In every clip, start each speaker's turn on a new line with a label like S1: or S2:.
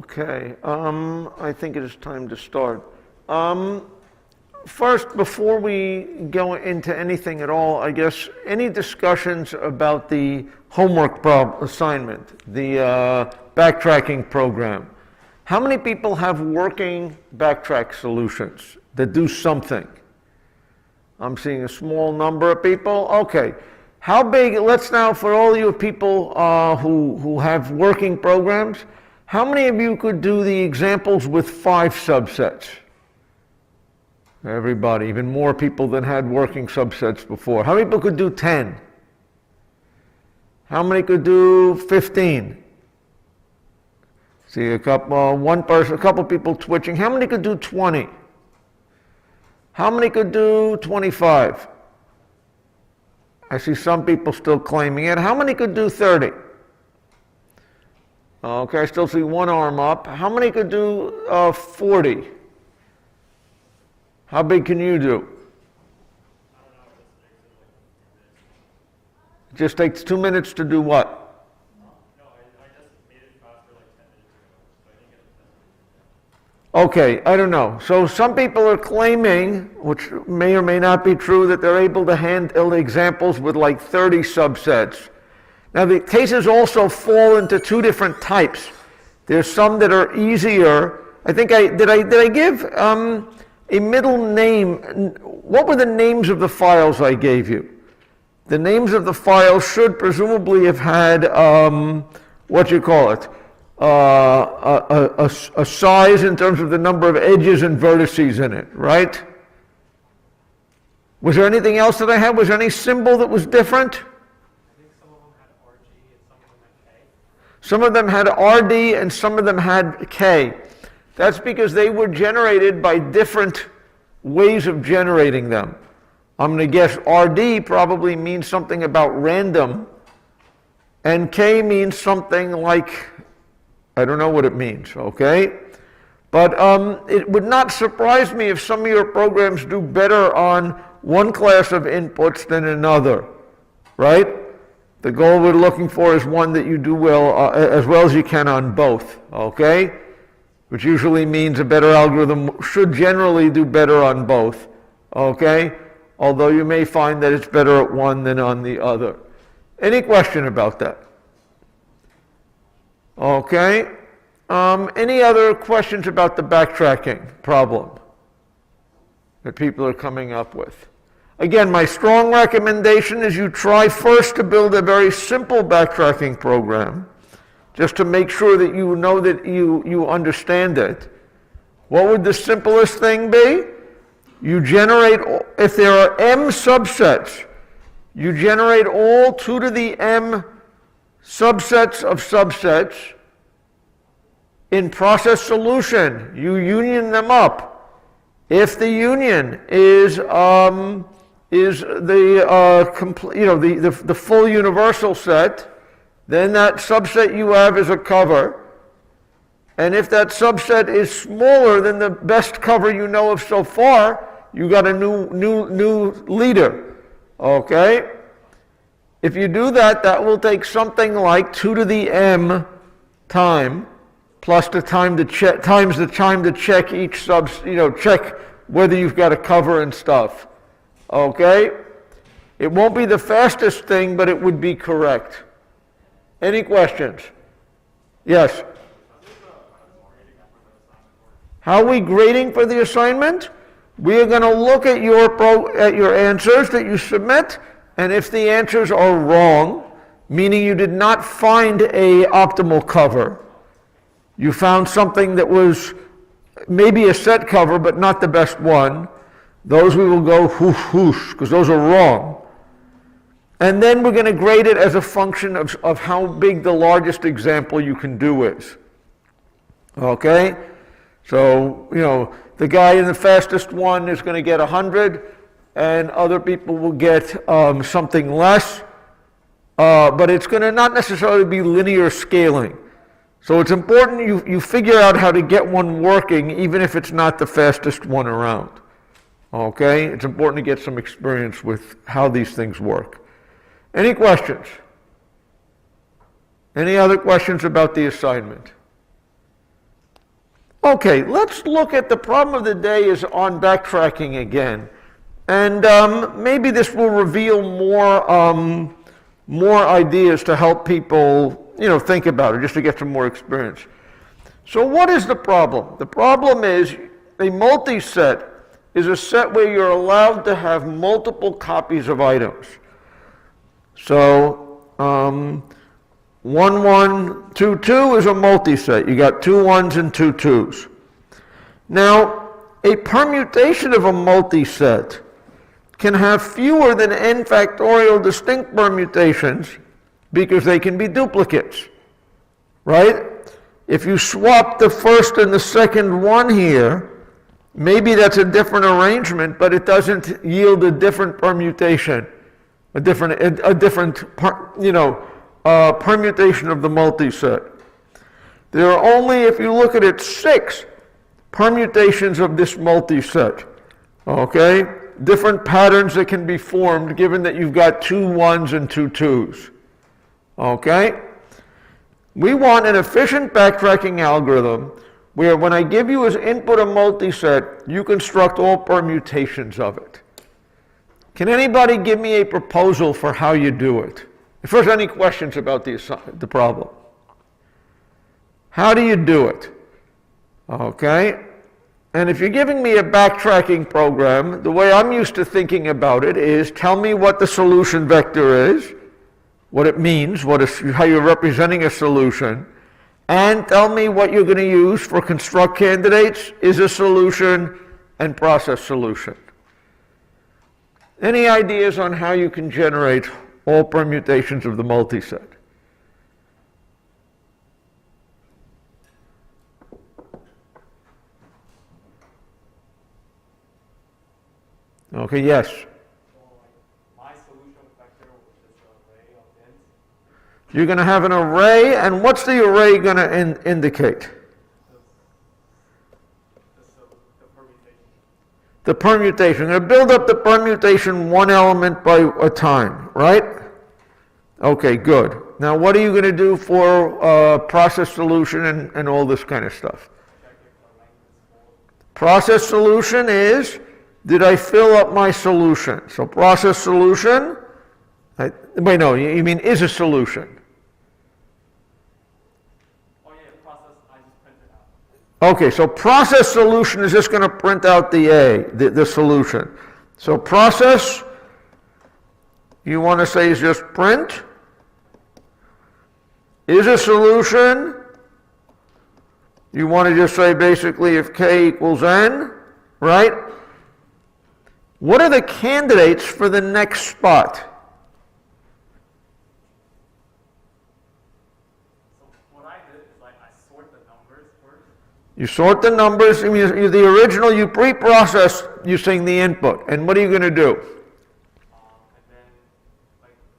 S1: Okay, I think it is time to start. First, before we go into anything at all, I guess any discussions about the homework assignment, the backtracking program. How many people have working backtrack solutions that do something? I'm seeing a small number of people. Okay. How big, let's now, for all you people who have working programs, how many of you could do the examples with 5 subsets? Everybody, even more people than had working subsets before. How many people could do 10? How many could do 15? See a couple, one person, a couple people twitching. How many could do 20? How many could do 25? I see some people still claiming it. How many could do 30? Okay, I still see one arm up. How many could do 40? How big can you do? It just takes 2 minutes to do what?
S2: No, I just made it faster like 10 minutes ago, so I didn't get it.
S1: Okay, I don't know. So some people are claiming, which may or may not be true, that they're able to handle examples with like 30 subsets. Now the cases also fall into 2 different types. There's some that are easier. I think did I give a middle name? What were the names of the files I gave you? The names of the files should presumably have had what you call it, a size in terms of the number of edges and vertices in it, right? Was there anything else that I had? Was there any symbol that was different? Some of them had RD and some of them had K. That's because they were generated by different ways of generating them. I'm going to guess RD probably means something about random, and K means something like, I don't know what it means, okay? But it would not surprise me if some of your programs do better on one class of inputs than another, right? The goal we're looking for is one that you do well as you can on both, okay? Which usually means a better algorithm should generally do better on both, okay? Although you may find that it's better at one than on the other. Any question about that? Okay. Any other questions about the backtracking problem that people are coming up with? Again, my strong recommendation is you try first to build a very simple backtracking program, just to make sure that you know that you understand it. What would the simplest thing be? You generate, if there are m subsets, you generate all 2 to the m subsets of subsets in process solution. You union them up. If the union is the full universal set, then that subset you have is a cover. And if that subset is smaller than the best cover you know of so far, you got a new leader. Okay? If you do that, that will take something like 2 to the m time plus the time to check times the time to check each check whether you've got a cover and stuff. Okay? It won't be the fastest thing, but it would be correct. Any questions? Yes? How are we grading for the assignment? We are going to look at your answers that you submit, and if the answers are wrong, meaning you did not find a optimal cover, you found something that was maybe a set cover but not the best one, those we will go whoosh, because those are wrong. And then we're going to grade it as a function of how big the largest example you can do is. Okay? So, the guy in the fastest one is going to get 100, and other people will get something less. But it's going to not necessarily be linear scaling. So it's important you figure out how to get one working, even if it's not the fastest one around. Okay? It's important to get some experience with how these things work. Any questions? Any other questions about the assignment? Okay, let's look at the problem of the day is on backtracking again. And maybe this will reveal more ideas to help people, think about it, just to get some more experience. So what is the problem? The problem is a multi-set is a set where you're allowed to have multiple copies of items. So 1, 1, 2, 2 is a multi-set. You got 2 1s and 2 2s. Now, a permutation of a multi-set can have fewer than n factorial distinct permutations because they can be duplicates, right? If you swap the first and the second one here, maybe that's a different arrangement, but it doesn't yield a different permutation, a different permutation of the multi-set. There are only, if you look at it, 6 permutations of this multi-set, okay? Different patterns that can be formed given that you've got 2 1s and 2 2s, okay? We want an efficient backtracking algorithm where when I give you as input a multi-set, you construct all permutations of it. Can anybody give me a proposal for how you do it? First, any questions about the problem? How do you do it? Okay? And if you're giving me a backtracking program, the way I'm used to thinking about it is tell me what the solution vector is, what it means, how you're representing a solution, and tell me what you're going to use for construct candidates, is a solution, and process solution. Any ideas on how you can generate all permutations of the multi-set? Okay, yes.
S2: My solution vector, which is an array of int.
S1: You're going to have an array, and what's the array going to indicate?
S2: The permutation.
S1: The permutation. You're going to build up the permutation one element by a time, right? Okay, good. Now, what are you going to do for process solution and all this kind of stuff? Process solution is, did I fill up my solution? So process solution, wait, no, you mean is a solution.
S2: Oh yeah, process, I just printed out.
S1: Okay, so process solution is just going to print out the solution. So process, you want to say is just print, is a solution. You want to just say basically if k equals n, right? What are the candidates for the next spot?
S2: So what I did is I sort the numbers first.
S1: You sort the numbers. I mean, the original, you pre-process using the input. And what are you going to do?
S2: And then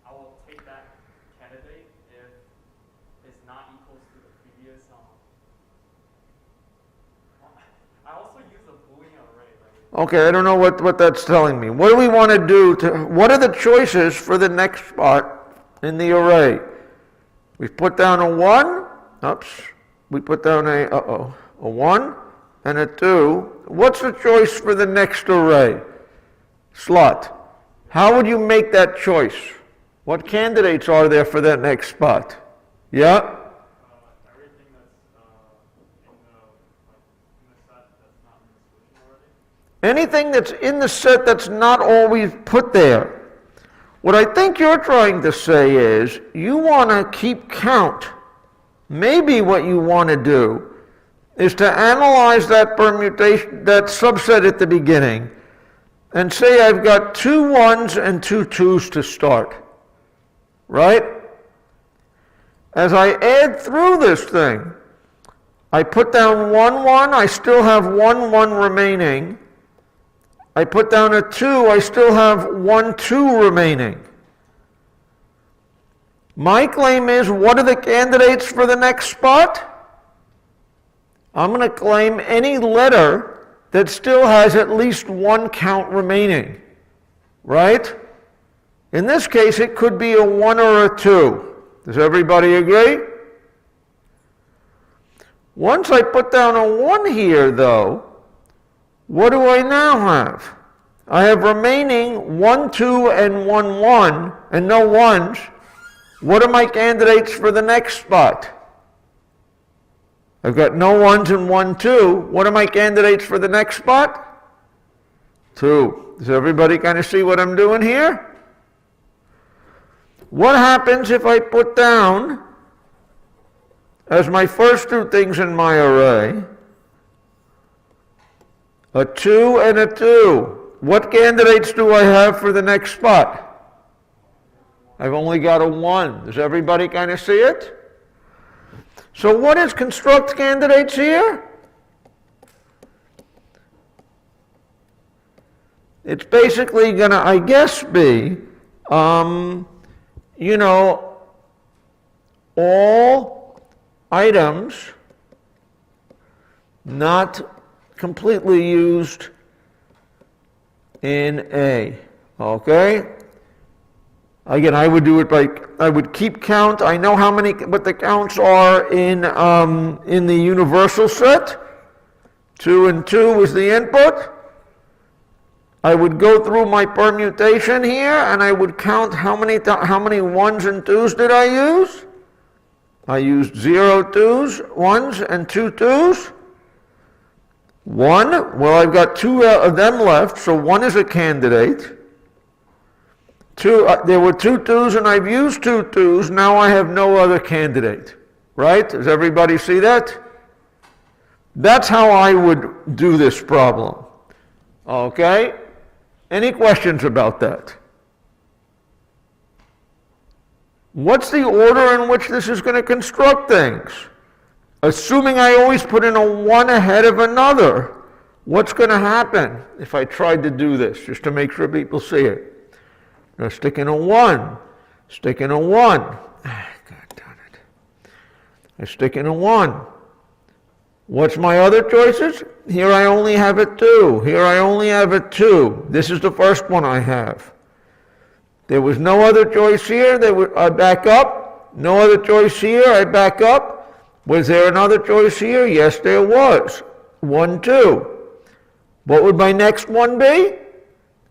S2: I will take that candidate if it's not equal to the previous. I also use a Boolean array.
S1: Okay, I don't know what that's telling me. What do we want to do what are the choices for the next spot in the array? We put down a 1, we put down a 1 and a 2. What's the choice for the next array? Slot. How would you make that choice? What candidates are there for that next spot? Yeah?
S2: Everything that's in the set that's not in the solution already.
S1: Anything that's in the set that's not always put there. What I think you're trying to say is you want to keep count. Maybe what you want to do is to analyze that permutation, that subset at the beginning, and say I've got 2 1s and 2 2s to start. Right? As I add through this thing, I put down 1 1, I still have 1 1 remaining. I put down a 2, I still have 1 2 remaining. My claim is, what are the candidates for the next spot? I'm going to claim any letter that still has at least 1 count remaining, right? In this case, it could be a 1 or a 2. Does everybody agree? Once I put down a 1 here, though, what do I now have? I have remaining 1, 2, and 1, 1, and no 1s. What are my candidates for the next spot? I've got no 1s and 1, 2. What are my candidates for the next spot? 2. Does everybody kind of see what I'm doing here? What happens if I put down, as my first two things in my array, a 2 and a 2? What candidates do I have for the next spot? I've only got a 1. Does everybody kind of see it? So what is construct candidates here? It's basically going to, I guess, be, you know, all items not completely used in A. Okay? Again, I would do it by, I would keep count. I know how many, what the counts are in the universal set. 2 and 2 is the input. I would go through my permutation here, and I would count how many 1s and 2s did I use. I used 0 2s, 1s, and 2 2s. 1, well, I've got 2 of them left, so 1 is a candidate. 2, there were 2 2s, and I've used 2 2s. Now I have no other candidate. Right? Does everybody see that? That's how I would do this problem. Okay? Any questions about that? What's the order in which this is going to construct things? Assuming I always put in a 1 ahead of another, what's going to happen if I tried to do this, just to make sure people see it? I'm going to stick in a 1, stick in a 1. God darn it. I stick in a 1. What's my other choices? Here I only have a 2. Here I only have a 2. This is the first one I have. There was no other choice here. I back up. No other choice here. I back up. Was there another choice here? Yes, there was. 1, 2. What would my next one be?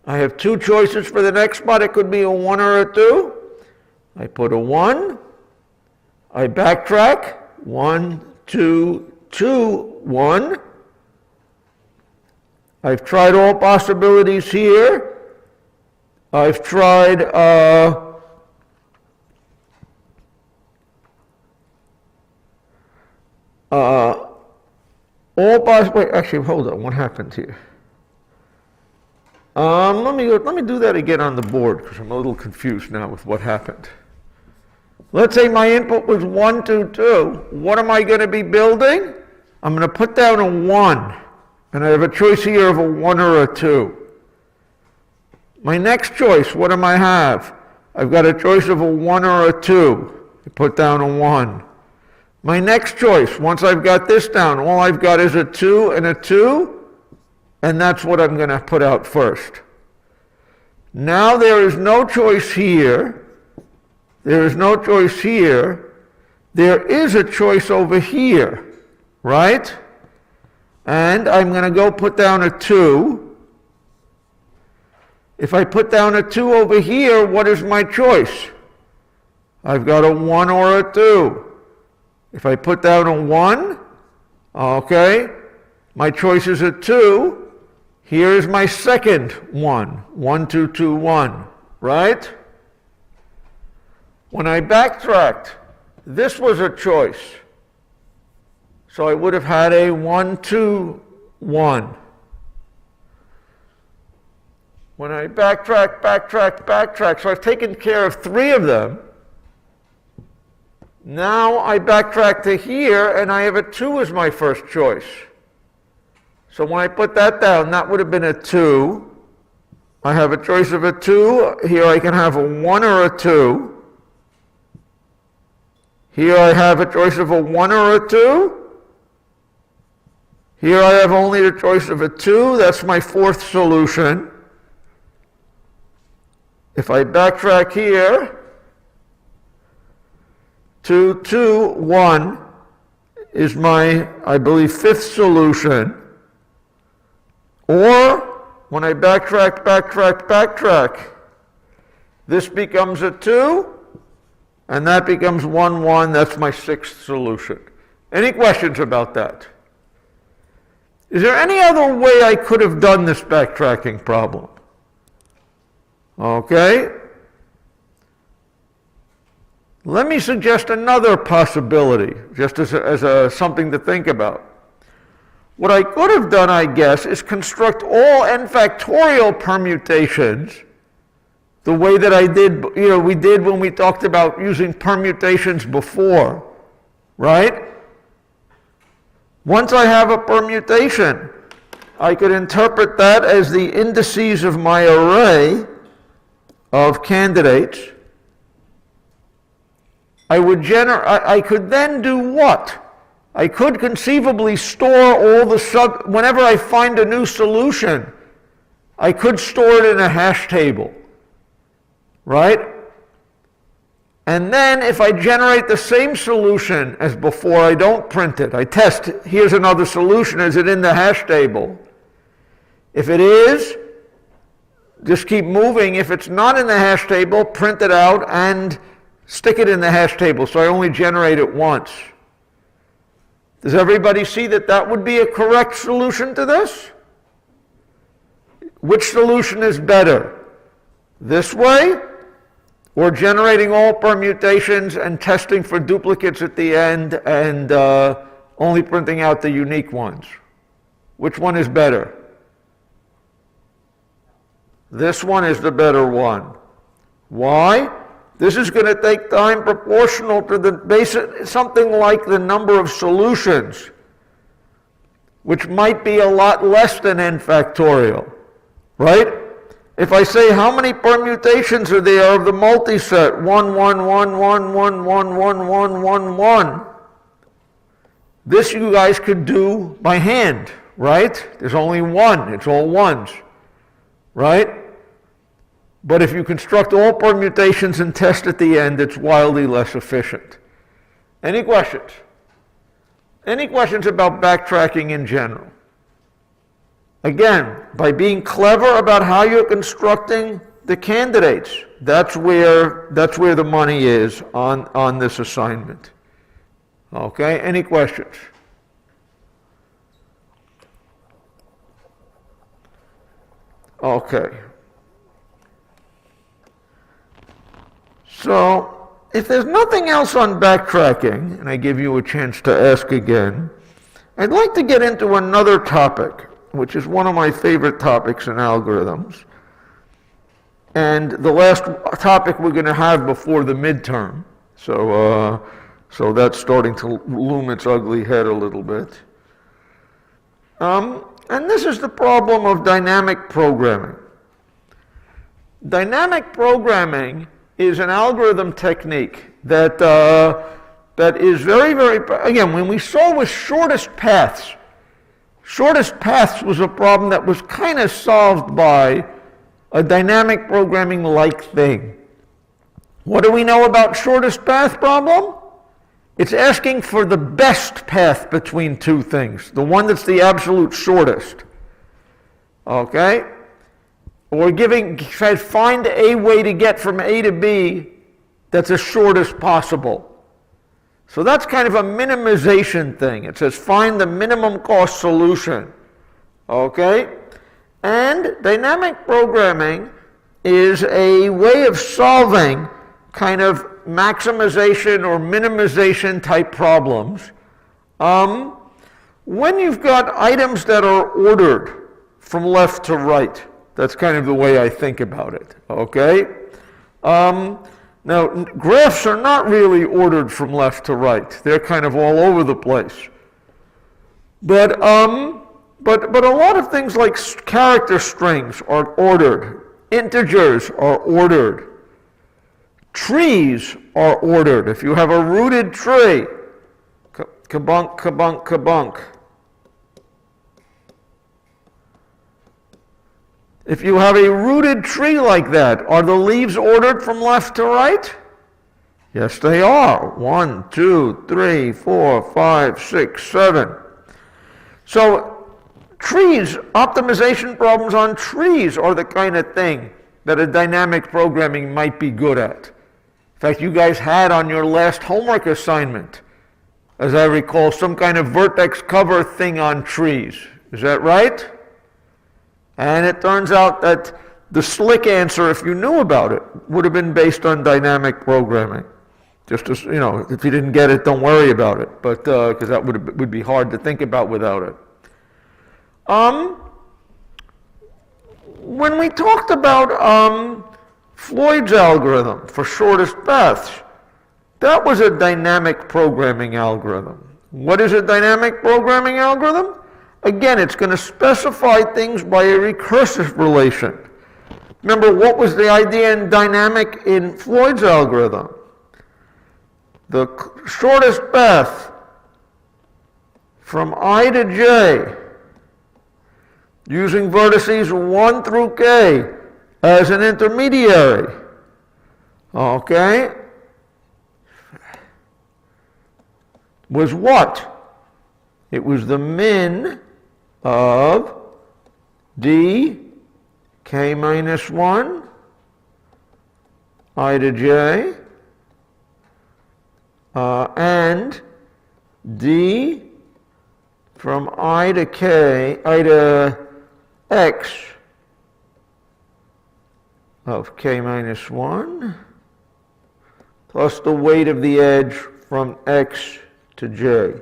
S1: I have 2 choices for the next spot. It could be a 1 or a 2. I put a 1. I backtrack. 1, 2, 2, 1. I've tried all possibilities here. I've tried all possible. Actually, hold on. What happened here? Let me do that again on the board because I'm a little confused now with what happened. Let's say my input was 1, 2, 2. What am I going to be building? I'm going to put down a 1, and I have a choice here of a 1 or a 2. My next choice, what am I have? I've got a choice of a 1 or a 2. I put down a 1. My next choice, once I've got this down, all I've got is a 2 and a 2, and that's what I'm going to put out first. Now there is no choice here. There is no choice here. There is a choice over here, right? And I'm going to go put down a 2. If I put down a 2 over here, what is my choice? I've got a 1 or a 2. If I put down a 1, okay, my choice is a 2. Here is my second 1. 1, 2, 2, 1, right? When I backtracked, this was a choice. So I would have had a 1, 2, 1. When I backtrack, so I've taken care of 3 of them. Now I backtrack to here, and I have a 2 as my first choice. So when I put that down, that would have been a 2. I have a choice of a 2. Here I can have a 1 or a 2. Here I have a choice of a 1 or a 2. Here I have only the choice of a 2. That's my fourth solution. If I backtrack here, 2, 2, 1, is my, I believe, fifth solution. Or when I backtrack, this becomes a 2, and that becomes 1, 1. That's my sixth solution. Any questions about that? Is there any other way I could have done this backtracking problem? Okay. Let me suggest another possibility, just as something to think about. What I could have done, I guess, is construct all n factorial permutations the way that I did, we did when we talked about using permutations before, right? Once I have a permutation, I could interpret that as the indices of my array of candidates. I could then do what? I could conceivably store all the whenever I find a new solution, I could store it in a hash table, right? And then if I generate the same solution as before, I don't print it. I test, here's another solution, is it in the hash table? If it is, just keep moving. If it's not in the hash table, print it out and stick it in the hash table, so I only generate it once. Does everybody see that that would be a correct solution to this? Which solution is better? This way, or generating all permutations and testing for duplicates at the end and only printing out the unique ones? Which one is better? This one is the better one. Why? This is going to take time proportional to the basic, something like the number of solutions, which might be a lot less than n factorial, right? If I say how many permutations are there of the multiset 1, 1, 1, 1, 1, 1, 1, 1, 1, 1, this you guys could do by hand, right? There's only one, it's all ones, right? But if you construct all permutations and test at the end, it's wildly less efficient. Any questions? Any questions about backtracking in general? Again, by being clever about how you're constructing the candidates, that's where the money is on this assignment. Okay, any questions? Okay. So, if there's nothing else on backtracking, and I give you a chance to ask again, I'd like to get into another topic, which is one of my favorite topics in algorithms, and the last topic we're going to have before the midterm. So that's starting to loom its ugly head a little bit. And this is the problem of dynamic programming. Dynamic programming is an algorithm technique that is very, very, again, when we saw with shortest paths was a problem that was kind of solved by a dynamic programming-like thing. What do we know about shortest path problem? It's asking for the best path between two things, the one that's the absolute shortest. Okay? Or find a way to get from A to B that's as short as possible. So that's kind of a minimization thing. It says find the minimum cost solution. Okay? And dynamic programming is a way of solving kind of maximization or minimization type problems when you've got items that are ordered from left to right. That's kind of the way I think about it, okay? Now, graphs are not really ordered from left to right. They're kind of all over the place. But a lot of things like character strings are ordered. Integers are ordered. Trees are ordered. If you have a rooted tree, kabunk, kabunk, kabunk. If you have a rooted tree like that, are the leaves ordered from left to right? Yes, they are. 1, 2, 3, 4, 5, 6, 7. So trees, optimization problems on trees are the kind of thing that a dynamic programming might be good at. In fact, you guys had on your last homework assignment, as I recall, some kind of vertex cover thing on trees. Is that right? And it turns out that the slick answer, if you knew about it, would have been based on dynamic programming. Just as, you know, if you didn't get it, don't worry about it, but because that would be hard to think about without it. When we talked about Floyd's algorithm for shortest paths, that was a dynamic programming algorithm. What is a dynamic programming algorithm? Again, it's going to specify things by a recursive relation. Remember, what was the idea in dynamic in Floyd's algorithm? The shortest path from I to j using vertices 1 through k as an intermediary. Okay? Was what? It was the min of d k minus 1 I to j and d from I to k, I to x of k minus 1 plus the weight of the edge from x to j.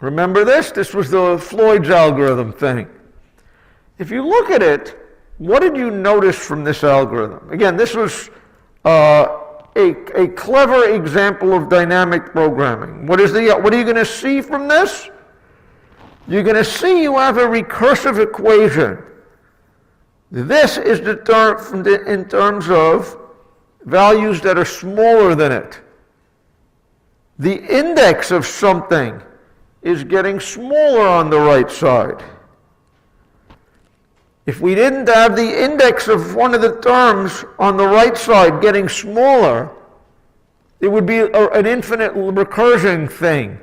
S1: Remember this? This was the Floyd's algorithm thing. If you look at it, what did you notice from this algorithm? Again, this was a clever example of dynamic programming. What are you going to see from this? You're going to see you have a recursive equation. This is determined in terms of values that are smaller than it. The index of something is getting smaller on the right side. If we didn't have the index of one of the terms on the right side getting smaller, it would be an infinite recursion thing,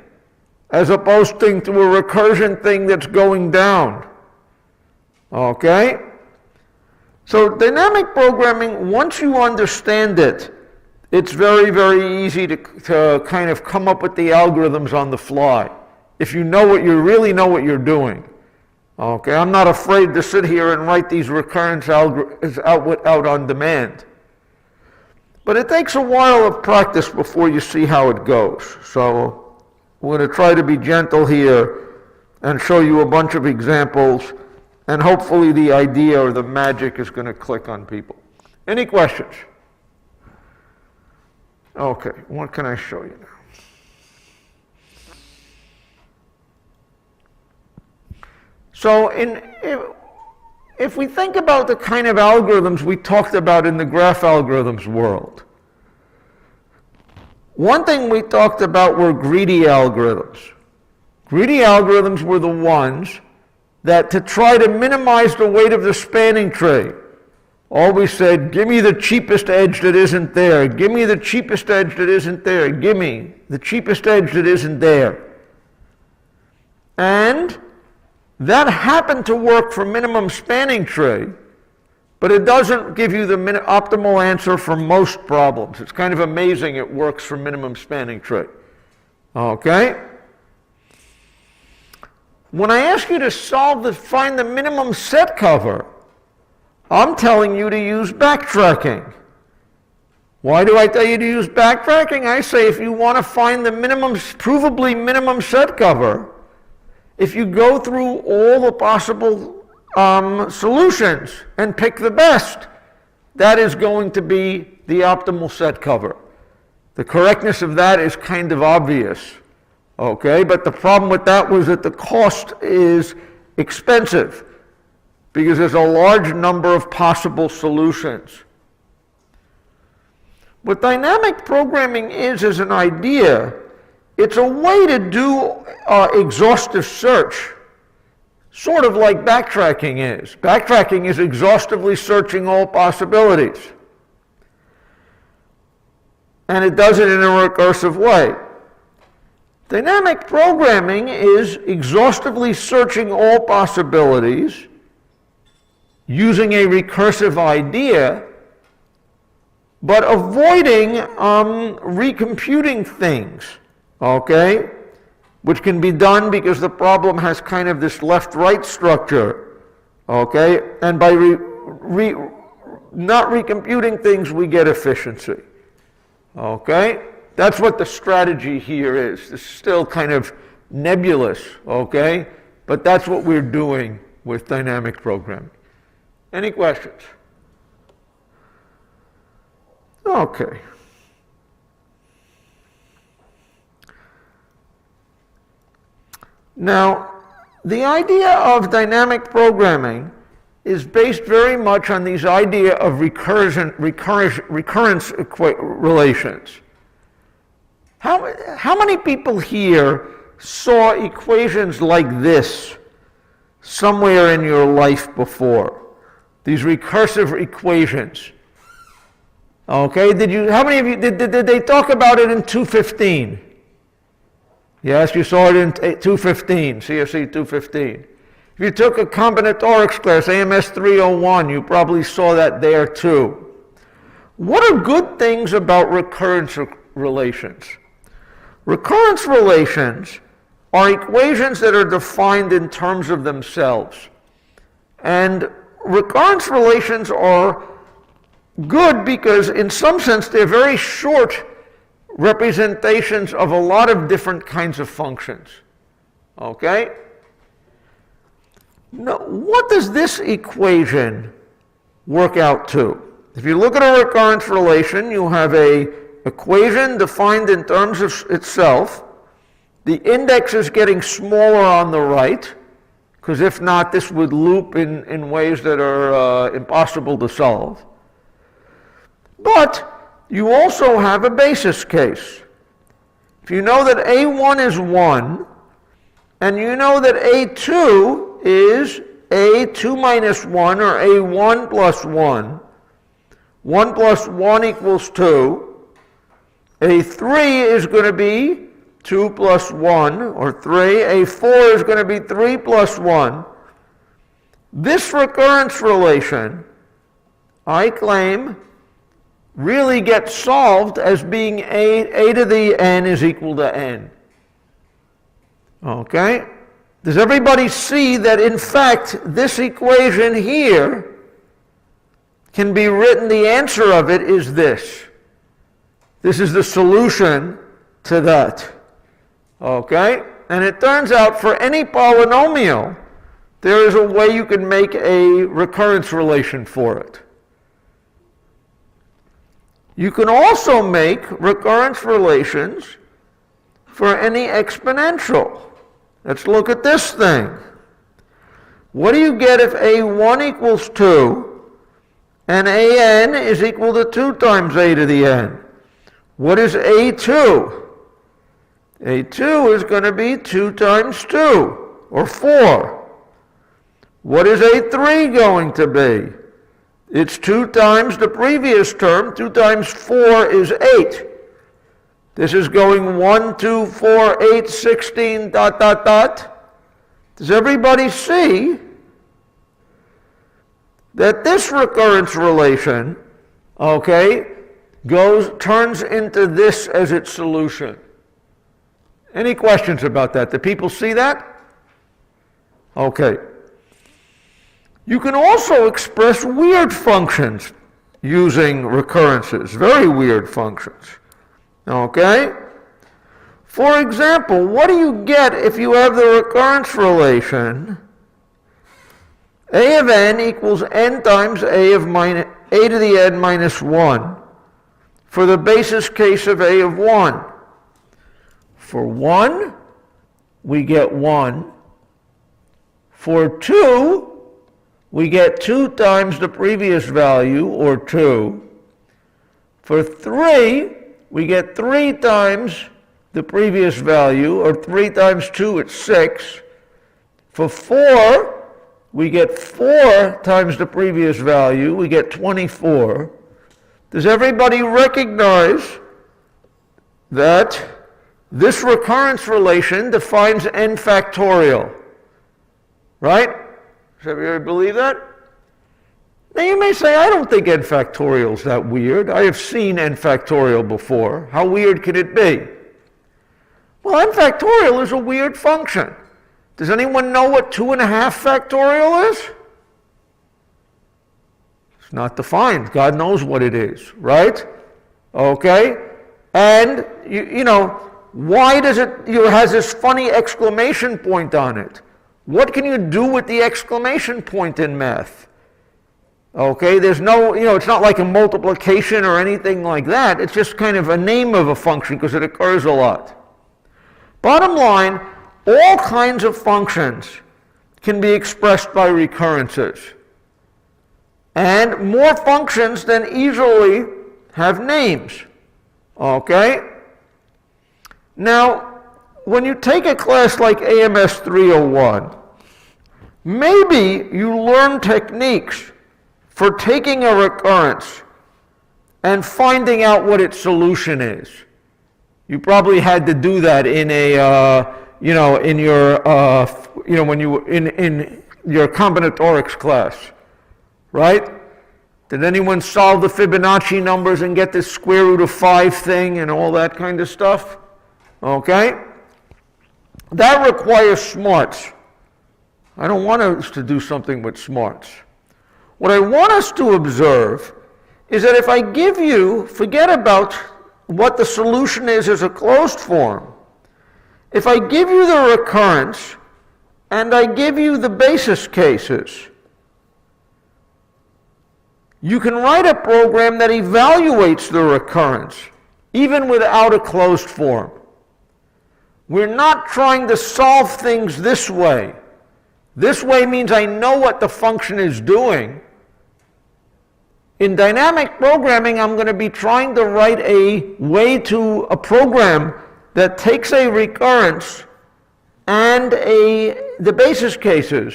S1: as opposed to a recursion thing that's going down. Okay? So dynamic programming, once you understand it, it's very, very easy to kind of come up with the algorithms on the fly. If you know what you really know what you're doing. Okay, I'm not afraid to sit here and write these recurrence algorithms out on demand. But it takes a while of practice before you see how it goes. So we're going to try to be gentle here and show you a bunch of examples, and hopefully the idea or the magic is going to click on people. Any questions? Okay, what can I show you now? So if we think about the kind of algorithms we talked about in the graph algorithms world, one thing we talked about were greedy algorithms. Greedy algorithms were the ones that, to try to minimize the weight of the spanning tree, always said, give me the cheapest edge that isn't there, give me the cheapest edge that isn't there, give me the cheapest edge that isn't there. And that happened to work for minimum spanning tree, but it doesn't give you the optimal answer for most problems. It's kind of amazing it works for minimum spanning tree. Okay? When I ask you to find the minimum set cover, I'm telling you to use backtracking. Why do I tell you to use backtracking? I say if you want to find the provably minimum set cover, if you go through all the possible solutions and pick the best, that is going to be the optimal set cover. The correctness of that is kind of obvious, okay? But the problem with that was that the cost is expensive because there's a large number of possible solutions. What dynamic programming is as an idea, it's a way to do exhaustive search, sort of like backtracking is. Backtracking is exhaustively searching all possibilities. and it does it in a recursive way. Dynamic programming is exhaustively searching all possibilities using a recursive idea, but avoiding recomputing things, okay? Which can be done because the problem has kind of this left-right structure, okay? And by not recomputing things, we get efficiency, okay? That's what the strategy here is. It's still kind of nebulous, okay? But that's what we're doing with dynamic programming. Any questions? Okay. Now, the idea of dynamic programming is based very much on these idea of recurrence relations. How many people here saw equations like this somewhere in your life before? These recursive equations. Okay, how many of you, did they talk about it in 215? Yes, you saw it in 215, CSE 215. If you took a combinatorics class, AMS 301, you probably saw that there too. What are good things about recurrence relations? Recurrence relations are equations that are defined in terms of themselves. And recurrence relations are good because in some sense they're very short representations of a lot of different kinds of functions. Okay? Now, what does this equation work out to? If you look at a recurrence relation, you have an equation defined in terms of itself. The index is getting smaller on the right, because if not, this would loop in ways that are impossible to solve. But you also have a basis case. If you know that A1 is 1, and you know that A2 is A2 minus 1, or A1 plus 1, 1 plus 1 equals 2, A3 is going to be 2 plus 1, or 3, A4 is going to be 3 plus 1. This recurrence relation, I claim, really gets solved as being a to the n is equal to n. Okay? Does everybody see that in fact this equation here can be written, the answer of it is this. This is the solution to that. Okay? And it turns out for any polynomial, there is a way you can make a recurrence relation for it. You can also make recurrence relations for any exponential. Let's look at this thing. What do you get if a1 equals 2 and an is equal to 2 times a to the n? What is a2? a2 is going to be 2 times 2, or 4. What is a3 going to be? It's 2 times the previous term. 2 times 4 is 8. This is going 1, 2, 4, 8, 16, dot, dot, dot. Does everybody see that this recurrence relation, okay, turns into this as its solution? Any questions about that? Do people see that? Okay. You can also express weird functions using recurrences, very weird functions. Okay? For example, what do you get if you have the recurrence relation a of n equals n times a to the n minus 1 for the basis case of a of 1? For 1, we get 1. For 2, we get 2 times the previous value, or 2. For 3, we get 3 times the previous value, or 3 times 2, it's 6. For 4, we get 4 times the previous value, we get 24. Does everybody recognize that this recurrence relation defines n factorial. Right? Does everybody believe that? Now you may say, I don't think n factorial is that weird. I have seen n factorial before. How weird can it be? Well, n factorial is a weird function. Does anyone know what 2.5 factorial is? It's not defined. God knows what it is, right? Okay? And, you know, why does it has this funny exclamation point on it? What can you do with the exclamation point in math? Okay, there's no, it's not like a multiplication or anything like that. It's just kind of a name of a function because it occurs a lot. Bottom line, all kinds of functions can be expressed by recurrences. And more functions than easily have names. Okay? Now, when you take a class like AMS 301, maybe you learn techniques for taking a recurrence and finding out what its solution is. You probably had to do that in a, in your, when you were in your combinatorics class, right? Did anyone solve the Fibonacci numbers and get this square root of 5 thing and all that kind of stuff? Okay? That requires smarts. I don't want us to do something with smarts. What I want us to observe is that if I give you, forget about what the solution is as a closed form. If I give you the recurrence and I give you the basis cases, you can write a program that evaluates the recurrence, even without a closed form. We're not trying to solve things this way. This way means I know what the function is doing. In dynamic programming, I'm going to be trying to write a program that takes a recurrence and the basis cases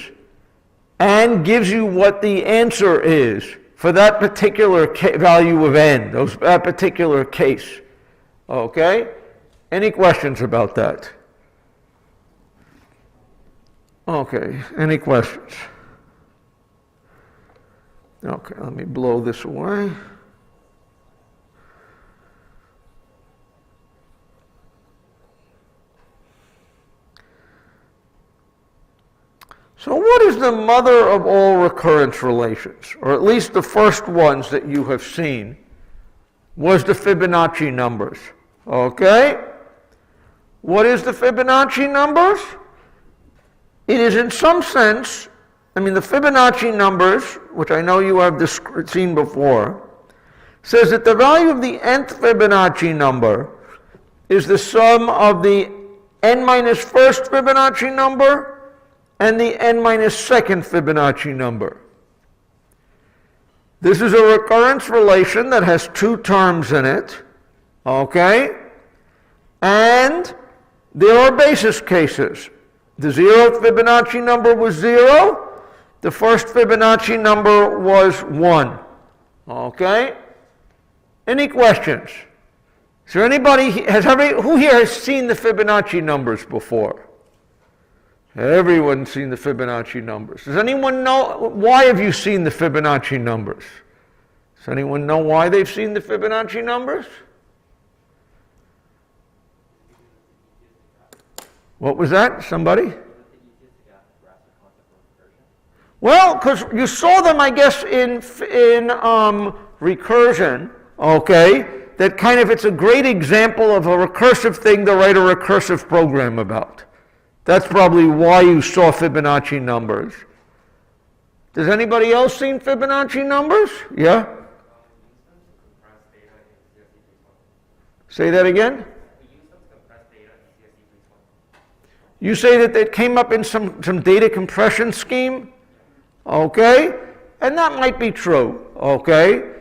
S1: and gives you what the answer is for that particular value of n, that particular case. Okay? Any questions about that? Okay, any questions? Okay, let me blow this away. So what is the mother of all recurrence relations? Or at least the first ones that you have seen was the Fibonacci numbers. Okay? What is the Fibonacci numbers? It is in some sense, the Fibonacci numbers, which I know you have seen before, says that the value of the nth Fibonacci number is the sum of the n minus first Fibonacci number and the n minus second Fibonacci number. This is a recurrence relation that has two terms in it, okay? And there are basis cases. The 0th Fibonacci number was 0. The first Fibonacci number was 1. Okay? Any questions? Is there anybody, who here has seen the Fibonacci numbers before? Everyone's seen the Fibonacci numbers. Does anyone know, why have you seen the Fibonacci numbers? Does anyone know why they've seen the Fibonacci numbers? What was that? Somebody? Well, because you saw them, I guess, in recursion, okay, that kind of, it's a great example of a recursive thing to write a recursive program about. That's probably why you saw Fibonacci numbers. Does anybody else seen Fibonacci numbers? Yeah? Say that again? You say that it came up in some data compression scheme? Okay? And that might be true, okay?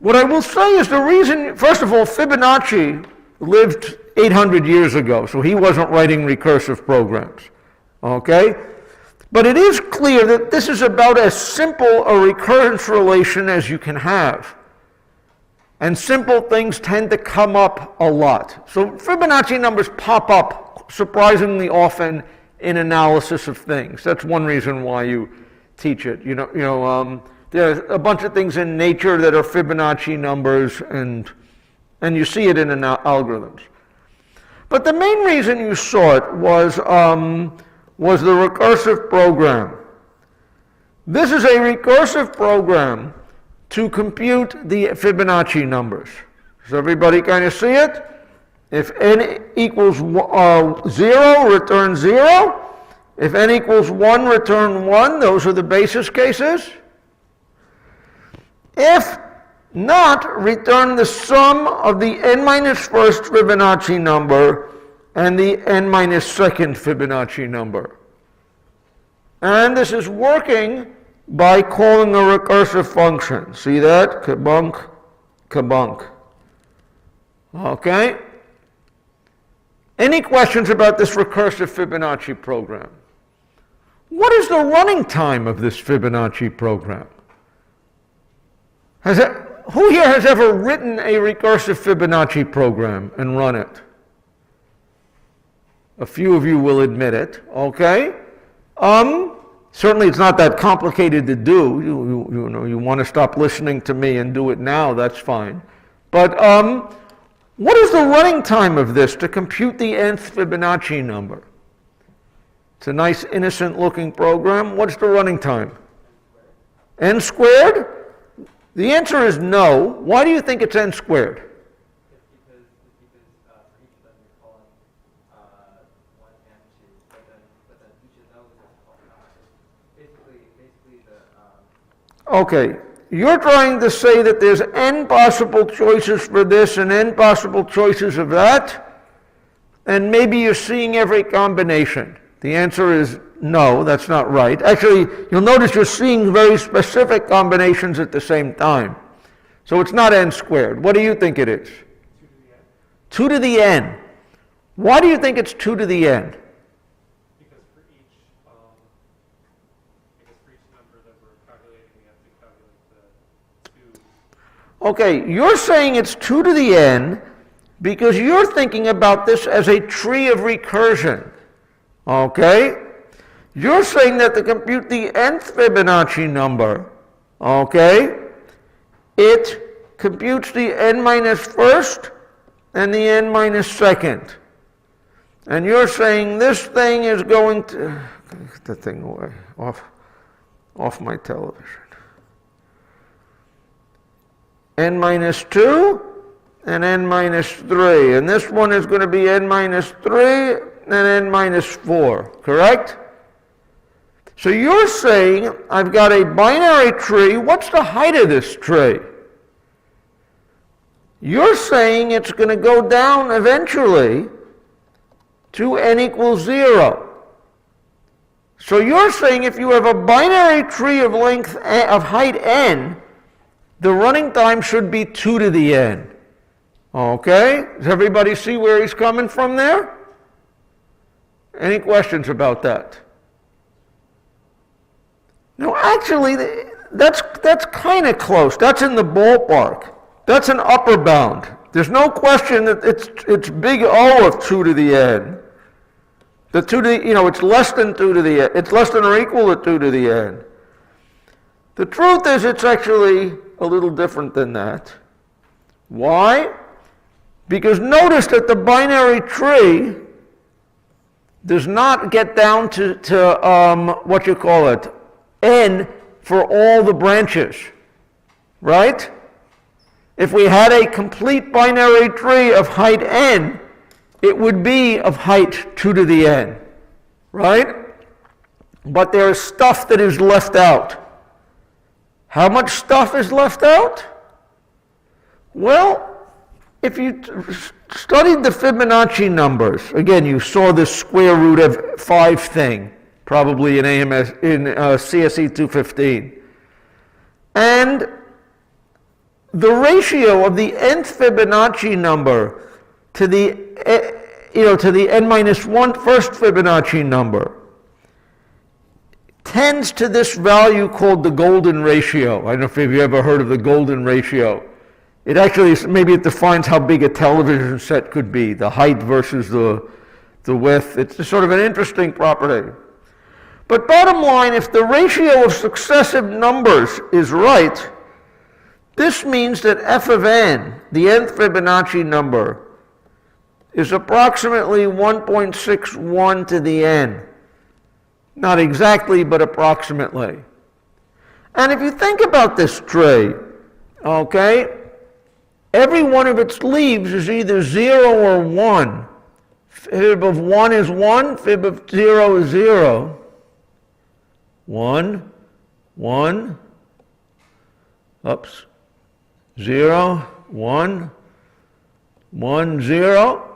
S1: What I will say is the reason, first of all, Fibonacci lived 800 years ago, so he wasn't writing recursive programs, okay? But it is clear that this is about as simple a recurrence relation as you can have. and simple things tend to come up a lot. So Fibonacci numbers pop up surprisingly often in analysis of things. That's one reason why you teach it. There's a bunch of things in nature that are Fibonacci numbers, and you see it in algorithms. But the main reason you saw it was the recursive program. This is a recursive program to compute the Fibonacci numbers. Does everybody kind of see it? If n equals 0, return 0. If n equals 1, return 1. Those are the basis cases. If not, return the sum of the n minus first Fibonacci number and the n minus second Fibonacci number. And this is working by calling a recursive function. See that? Kabunk, kabunk. Okay? Any questions about this recursive Fibonacci program? What is the running time of this Fibonacci program? Who here has ever written a recursive Fibonacci program and run it? A few of you will admit it, okay? Certainly it's not that complicated to do. You want to stop listening to me and do it now, that's fine. But what is the running time of this to compute the nth Fibonacci number? It's a nice innocent looking program. What's the running time? N squared? The answer is no. Why do you think it's n squared?
S2: Because for each of them you're calling 1 and 2, but then each of those is called basically the
S1: Okay, you're trying to say that there's n possible choices for this and n possible choices of that, and maybe you're seeing every combination. The answer is no, that's not right. Actually, you'll notice you're seeing very specific combinations at the same time. So it's not n squared. What do you think it is? 2 to the n. Why do you think it's 2 to the n?
S2: because for each number that we're calculating, we have to calculate the 2.
S1: Okay, you're saying it's 2 to the n because you're thinking about this as a tree of recursion. Okay? You're saying that to compute the nth Fibonacci number, okay, it computes the n minus first and the n minus second. And you're saying this thing is going to, get the thing away, off my television. N minus 2 and n minus 3. And this one is going to be n minus 3 and n minus 4, correct? So you're saying I've got a binary tree. What's the height of this tree? You're saying it's going to go down eventually to n equals 0. So you're saying if you have a binary tree of length of height n, the running time should be 2 to the n. Okay? Does everybody see where he's coming from there? Any questions about that? No, actually, that's kind of close. That's in the ballpark. That's an upper bound. There's no question that it's big O of 2 to the n. The 2 to the, it's less than 2 to the n. It's less than or equal to 2 to the n. The truth is it's actually a little different than that. Why? Because notice that the binary tree does not get down to what you call it, n for all the branches, right? If we had a complete binary tree of height n, it would be of height 2 to the n, right? But there is stuff that is left out. How much stuff is left out? Well, if you studied the Fibonacci numbers, again, you saw the square root of 5 thing, probably in CSE 215. And the ratio of the nth Fibonacci number to the n minus 1 first Fibonacci number tends to this value called the golden ratio. I don't know if you've ever heard of the golden ratio. It actually, maybe it defines how big a television set could be, the height versus the width. It's sort of an interesting property. But bottom line, if the ratio of successive numbers is right, this means that f of n, the nth Fibonacci number, is approximately 1.61 to the n. Not exactly, but approximately. And if you think about this tree, okay, every one of its leaves is either 0 or 1. Fib of 1 is 1, fib of 0 is 0. 1, 1, oops, 0, 1, 1, 0.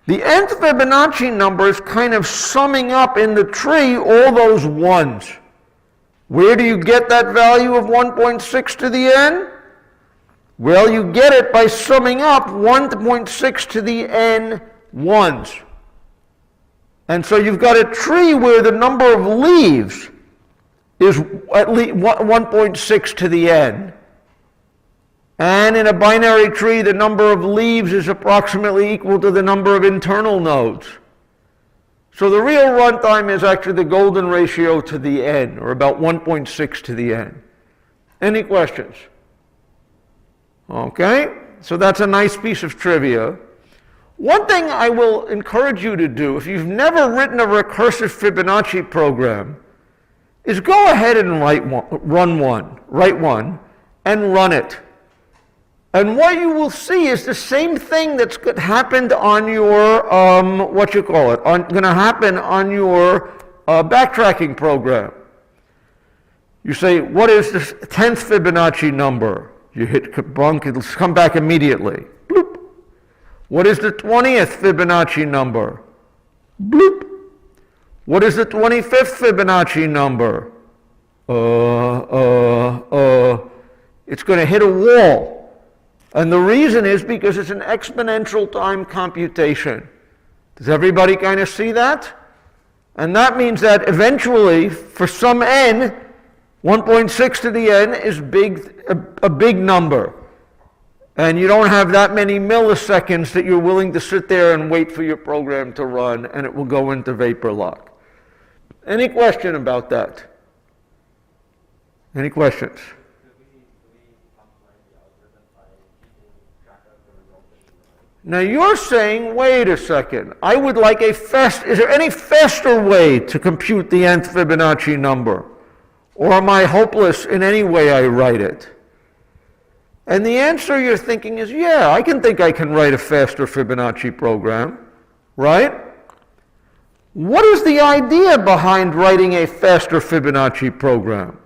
S1: The nth Fibonacci number is kind of summing up in the tree all those ones. Where do you get that value of 1.6 to the n? Well, you get it by summing up 1.6 to the n ones. And so you've got a tree where the number of leaves is at least 1.6 to the n. And in a binary tree, the number of leaves is approximately equal to the number of internal nodes. So the real runtime is actually the golden ratio to the n, or about 1.6 to the n. Any questions? Okay, so that's a nice piece of trivia. One thing I will encourage you to do, if you've never written a recursive Fibonacci program, is go ahead and write one, and run it. And what you will see is the same thing that's happened on your, going to happen on your backtracking program. You say, what is the 10th Fibonacci number? You hit bunk, it'll come back immediately. Bloop. What is the 20th Fibonacci number? Bloop. What is the 25th Fibonacci number? It's going to hit a wall. And the reason is because it's an exponential time computation. Does everybody kind of see that? And that means that eventually, for some n, 1.6 to the n is a big number. And you don't have that many milliseconds that you're willing to sit there and wait for your program to run, and it will go into vapor lock. Any question about that? Any questions? Now you're saying, wait a second, I would like is there any faster way to compute the nth Fibonacci number? Or am I hopeless in any way I write it? And the answer you're thinking is, yeah, I can write a faster Fibonacci program, right? What is the idea behind writing a faster Fibonacci program?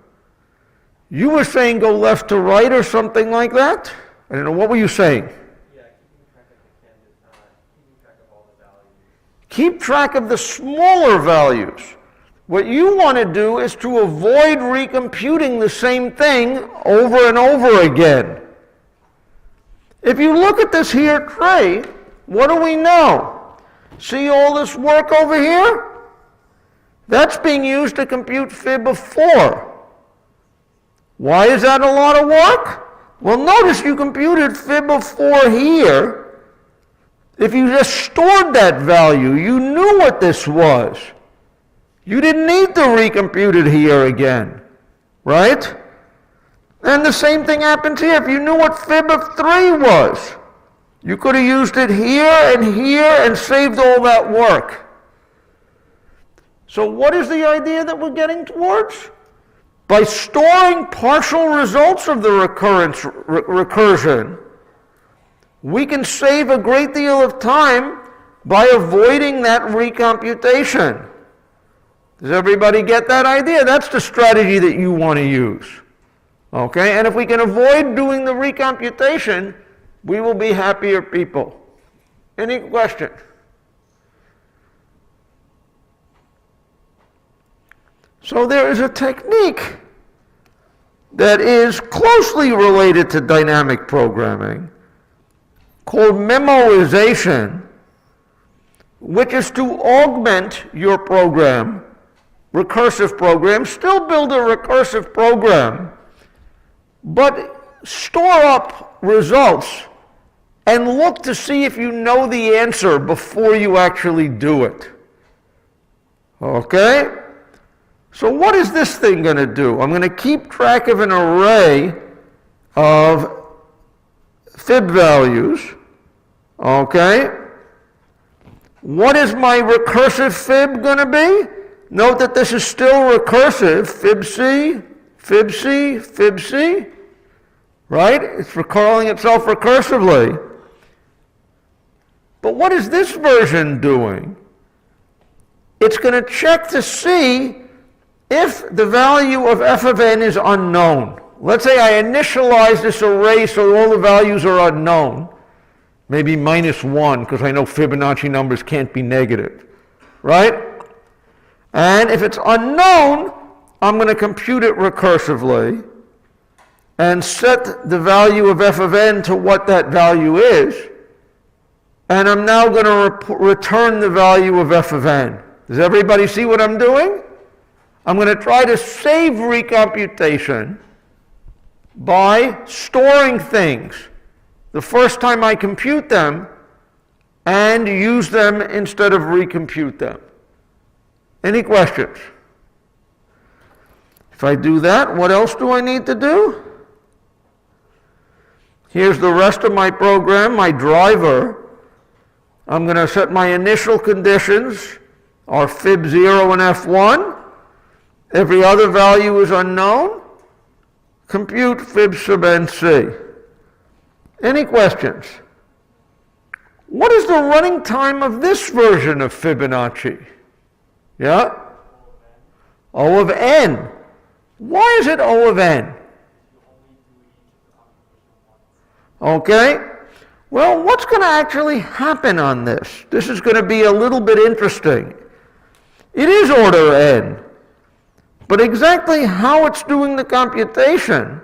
S1: You were saying go left to right or something like that? I don't know, what were you saying? Keep track of the smaller values. What you want to do is to avoid recomputing the same thing over and over again. If you look at this here tray, what do we know? See all this work over here? That's being used to compute fib of 4. Why is that a lot of work? Well, notice you computed fib of 4 here. If you just stored that value, you knew what this was. You didn't need to recompute it here again, right? And the same thing happens here. If you knew what fib of 3 was, you could have used it here and saved all that work. So what is the idea that we're getting towards? By storing partial results of the recursion, we can save a great deal of time by avoiding that recomputation. Does everybody get that idea? That's the strategy that you want to use. Okay, and if we can avoid doing the recomputation, we will be happier people. Any questions? So there is a technique that is closely related to dynamic programming called Memoization, which is to augment your program, recursive program, still build a recursive program, but store up results and look to see if you know the answer before you actually do it. Okay? So what is this thing going to do? I'm going to keep track of an array of fib values. Okay? What is my recursive fib going to be? Note that this is still recursive. Fib C, fib C, fib C. Right? It's calling itself recursively. But what is this version doing? It's going to check to see if the value of f of n is unknown. Let's say I initialize this array so all the values are unknown. Maybe -1, because I know Fibonacci numbers can't be negative. Right? And if it's unknown, I'm going to compute it recursively and set the value of f of n to what that value is. And I'm now going to return the value of f of n. Does everybody see what I'm doing? I'm going to try to save recomputation by storing things the first time I compute them and use them instead of recompute them. Any questions? If I do that, what else do I need to do? Here's the rest of my program, my driver. I'm going to set my initial conditions are fib 0 and f1. Every other value is unknown. Compute fib sub nc. Any questions? What is the running time of this version of Fibonacci? Yeah? O of n. Why is it O of n? Okay. Well, what's going to actually happen on this? This is going to be a little bit interesting. It is order n, but exactly how it's doing the computation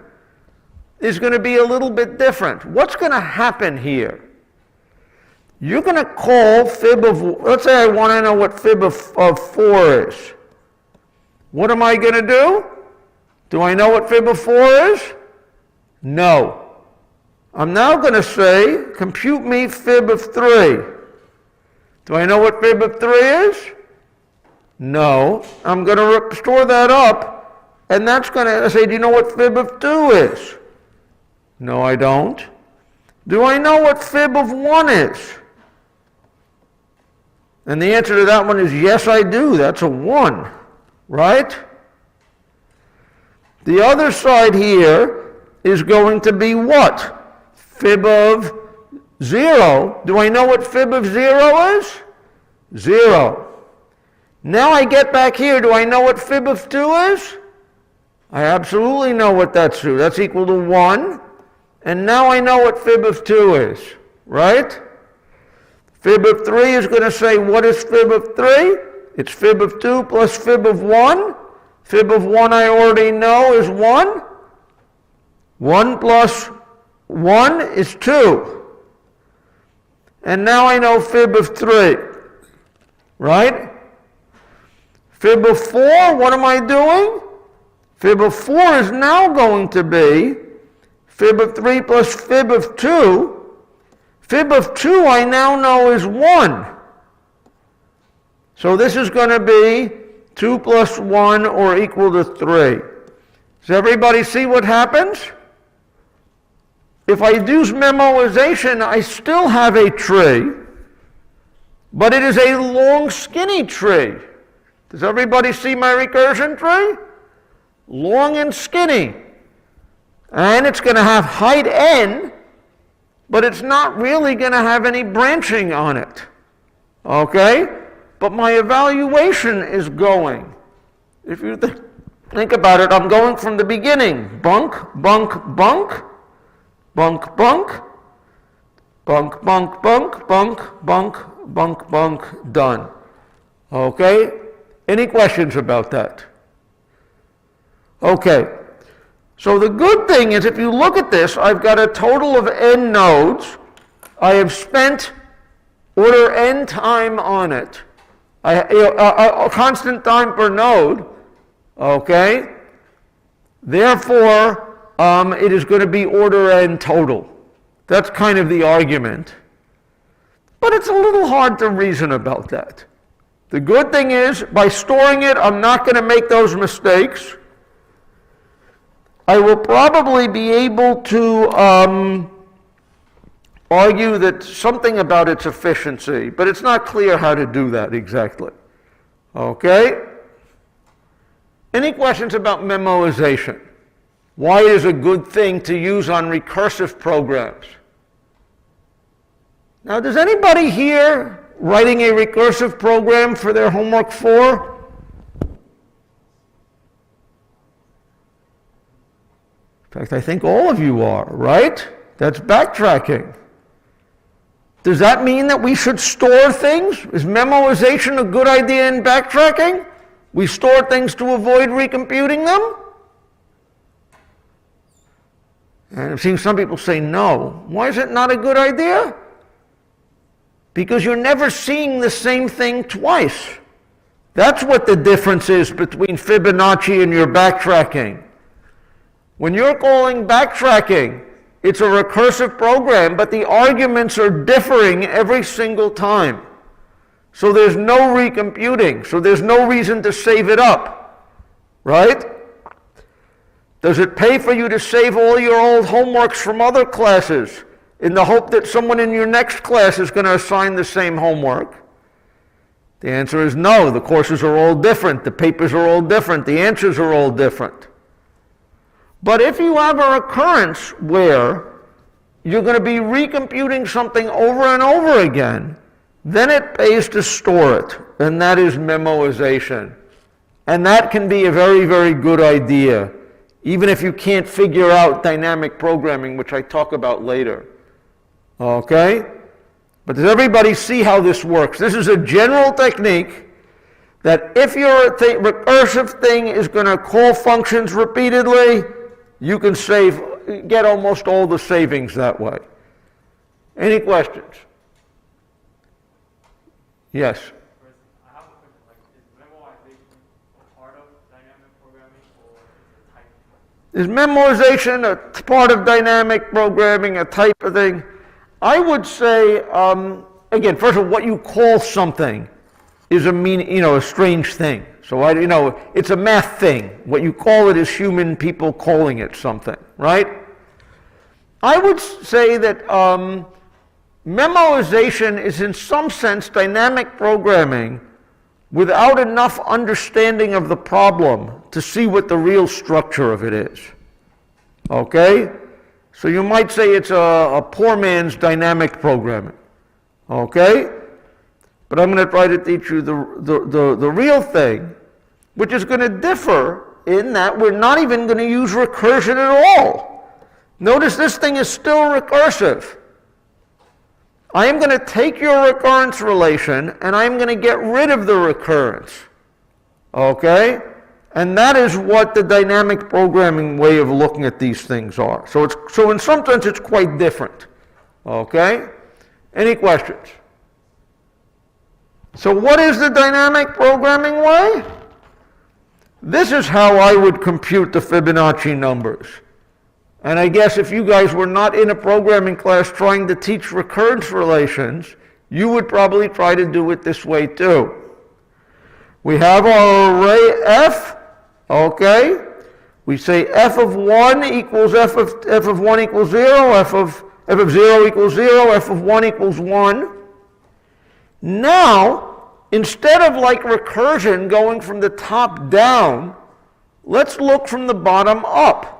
S1: is going to be a little bit different. What's going to happen here? You're going to call fib of, let's say I want to know what fib of 4 is. What am I going to do? Do I know what fib of 4 is? No. I'm now going to say, compute me fib of 3. Do I know what fib of 3 is? No. I'm going to store that up, and that's going to say, do you know what fib of 2 is? No, I don't. Do I know what fib of 1 is? And the answer to that one is yes, I do. That's a 1, right? The other side here is going to be what? Fib of 0. Do I know what fib of 0 is? 0. Now I get back here. Do I know what fib of 2 is? I absolutely know what that's to. That's equal to 1. And now I know what fib of 2 is, right? Fib of 3 is going to say, what is fib of 3? It's fib of 2 plus fib of 1. Fib of 1 I already know is 1. 1 plus 1 is 2. And now I know fib of 3, right? Fib of 4, what am I doing? Fib of 4 is now going to be fib of 3 plus fib of 2. Fib of 2 I now know is 1. So this is going to be 2 plus 1 or equal to 3. Does everybody see what happens? If I use memoization, I still have a tree, but it is a long, skinny tree. Does everybody see my recursion tree? Long and skinny. And it's going to have height n, but it's not really going to have any branching on it. Okay? But my evaluation is going. If you think about it, I'm going from the beginning. Bunk, bunk, bunk. Bunk, bunk, bunk, bunk, bunk, bunk, bunk, bunk, bunk, done. Okay? Any questions about that? Okay. So the good thing is if you look at this, I've got a total of n nodes. I have spent order n time on it. A constant time per node. Okay? Therefore, it is going to be order n total. That's kind of the argument. But it's a little hard to reason about that. The good thing is, by storing it, I'm not going to make those mistakes. I will probably be able to argue that something about its efficiency, but it's not clear how to do that exactly. Okay? Any questions about memoization? Why it is a good thing to use on recursive programs? Now, does anybody here writing a recursive program for their homework 4? In fact, I think all of you are, right? That's backtracking. Does that mean that we should store things? Is memoization a good idea in backtracking? We store things to avoid recomputing them? And I've seen some people say no. Why is it not a good idea? Because you're never seeing the same thing twice. That's what the difference is between Fibonacci and your backtracking. When you're calling backtracking, it's a recursive program, but the arguments are differing every single time. So there's no recomputing, so there's no reason to save it up, right? Does it pay for you to save all your old homeworks from other classes in the hope that someone in your next class is going to assign the same homework? The answer is no. The courses are all different. The papers are all different. The answers are all different. But if you have a recurrence where you're going to be recomputing something over and over again, then it pays to store it, and that is memoization. And that can be a very, very good idea, even if you can't figure out dynamic programming, which I talk about later. Okay? But does everybody see how this works? This is a general technique that if your recursive thing is going to call functions repeatedly, you can get almost all the savings that way. Any questions? Yes?
S2: I have a question, like, is memoization a part of dynamic programming, or is it a type?
S1: Is memoization a part of dynamic programming, a type of thing? I would say, again, first of all, what you call something is a strange thing. So it's a math thing. What you call it is human people calling it something, right? I would say that memoization is in some sense dynamic programming without enough understanding of the problem to see what the real structure of it is. Okay? So you might say it's a poor man's dynamic programming. Okay? But I'm going to try to teach you the real thing, which is going to differ in that we're not even going to use recursion at all. Notice this thing is still recursive. I am going to take your recurrence relation and I'm going to get rid of the recurrence. Okay? And that is what the dynamic programming way of looking at these things are. So in some sense it's quite different. Okay? Any questions? So what is the dynamic programming way? This is how I would compute the Fibonacci numbers. And I guess if you guys were not in a programming class trying to teach recurrence relations, you would probably try to do it this way too. We have our array f, okay? We say f of 1 equals f of 1 equals 0, f of 0 equals 0, f of 1 equals 1. Now, instead of like recursion going from the top down, let's look from the bottom up.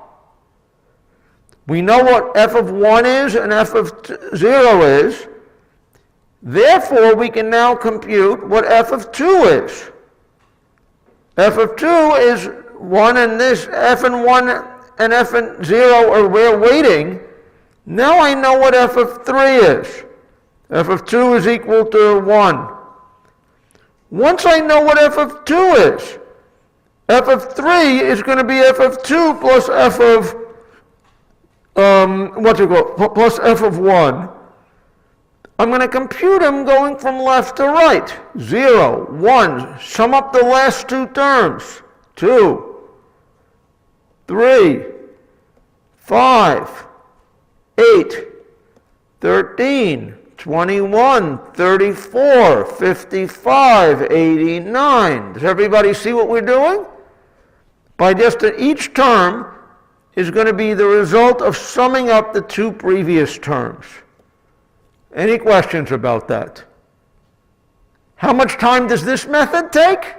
S1: We know what f of 1 is and f of 0 is. Therefore, we can now compute what f of 2 is. F of 2 is 1 and this, f and 1 and f and 0 are we're waiting. Now I know what f of 3 is. F of 2 is equal to 1. Once I know what f of 2 is, f of 3 is going to be f of 2 plus f of plus f of 1. I'm going to compute them going from left to right. 0, 1. Sum up the last two terms. 2, 3, 5, 8, 13, 21, 34, 55, 89. Does everybody see what we're doing? By just each term is going to be the result of summing up the two previous terms. Any questions about that? How much time does this method take?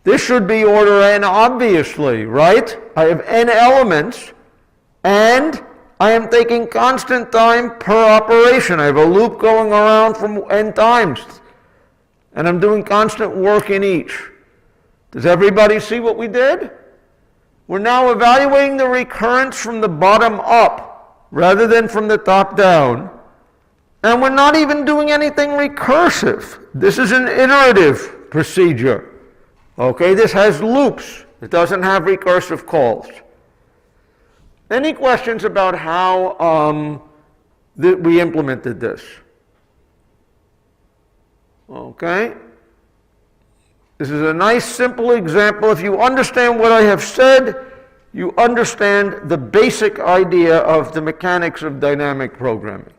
S1: This should be order n, obviously, right? I have n elements, and I am taking constant time per operation. I have a loop going around from n times, and I'm doing constant work in each. Does everybody see what we did? We're now evaluating the recurrence from the bottom up, rather than from the top down. And we're not even doing anything recursive. This is an iterative procedure. Okay, this has loops. It doesn't have recursive calls. Any questions about how we implemented this? Okay. This is a nice, simple example. If you understand what I have said, you understand the basic idea of the mechanics of dynamic programming.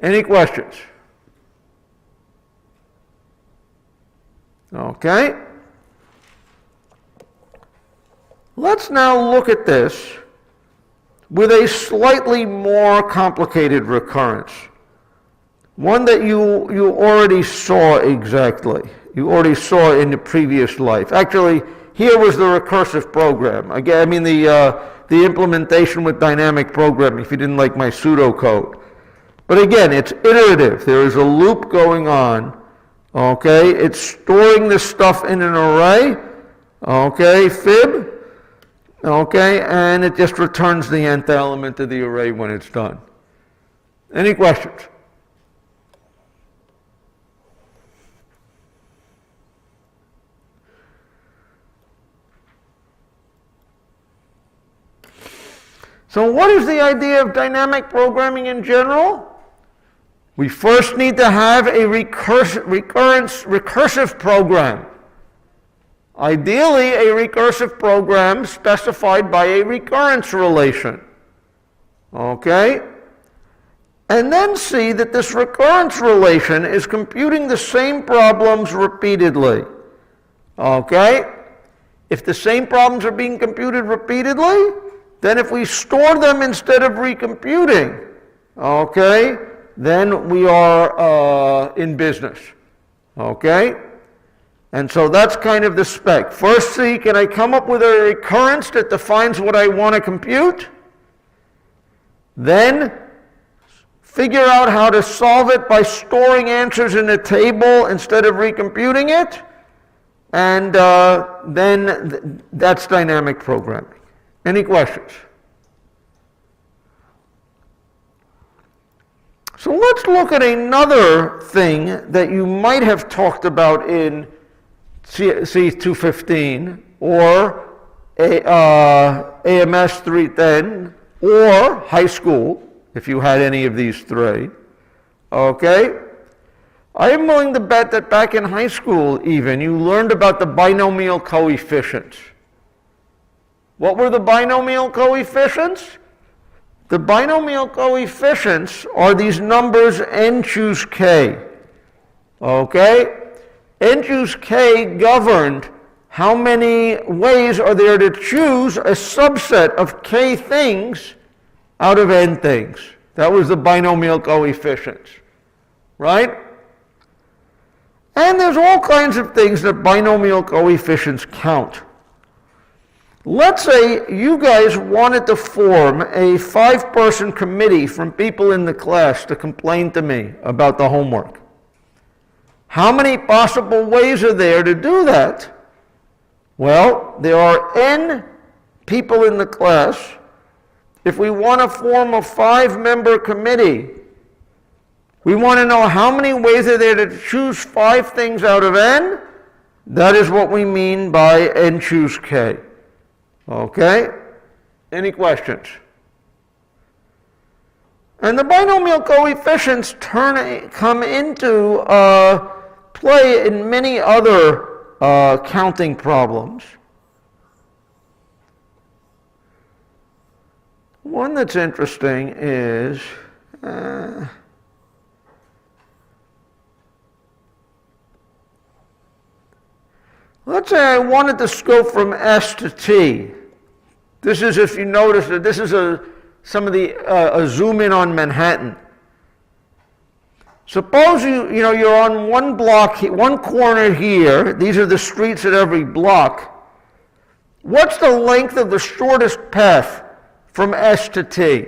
S1: Any questions? Okay. Let's now look at this with a slightly more complicated recurrence. One that you already saw exactly. You already saw in the previous life. Actually, here was the recursive program. Again, I mean the implementation with dynamic programming, if you didn't like my pseudocode. But again, it's iterative. There is a loop going on. Okay, it's storing this stuff in an array. Okay, fib. Okay, and it just returns the nth element of the array when it's done. Any questions? So what is the idea of dynamic programming in general? We first need to have a recursive program. Ideally, a recursive program specified by a recurrence relation. Okay? And then see that this recurrence relation is computing the same problems repeatedly. Okay? If the same problems are being computed repeatedly, then if we store them instead of recomputing, okay, then we are in business. Okay? And so that's kind of the spec. First, see, can I come up with a recurrence that defines what I want to compute? Then, figure out how to solve it by storing answers in a table instead of recomputing it. And then that's dynamic programming. Any questions? So let's look at another thing that you might have talked about in C215 or AMS 310 or high school, if you had any of these three. Okay? I am willing to bet that back in high school even, you learned about the binomial coefficients. What were the binomial coefficients? The binomial coefficients are these numbers n choose k. Okay? N choose k governed how many ways are there to choose a subset of k things out of n things. That was the binomial coefficients. Right? And there's all kinds of things that binomial coefficients count. Let's say you guys wanted to form a 5-person committee from people in the class to complain to me about the homework. How many possible ways are there to do that? Well, there are n people in the class. If we want to form a 5-member committee, we want to know how many ways are there to choose 5 things out of n. That is what we mean by n choose k. Okay? Any questions? And the binomial coefficients come into play in many other counting problems. one that's interesting is, let's say I wanted to go from S to T. This is, if you notice, that this is a zoom in on Manhattan. Suppose you're on one block, one corner here. These are the streets at every block. What's the length of the shortest path from S to T?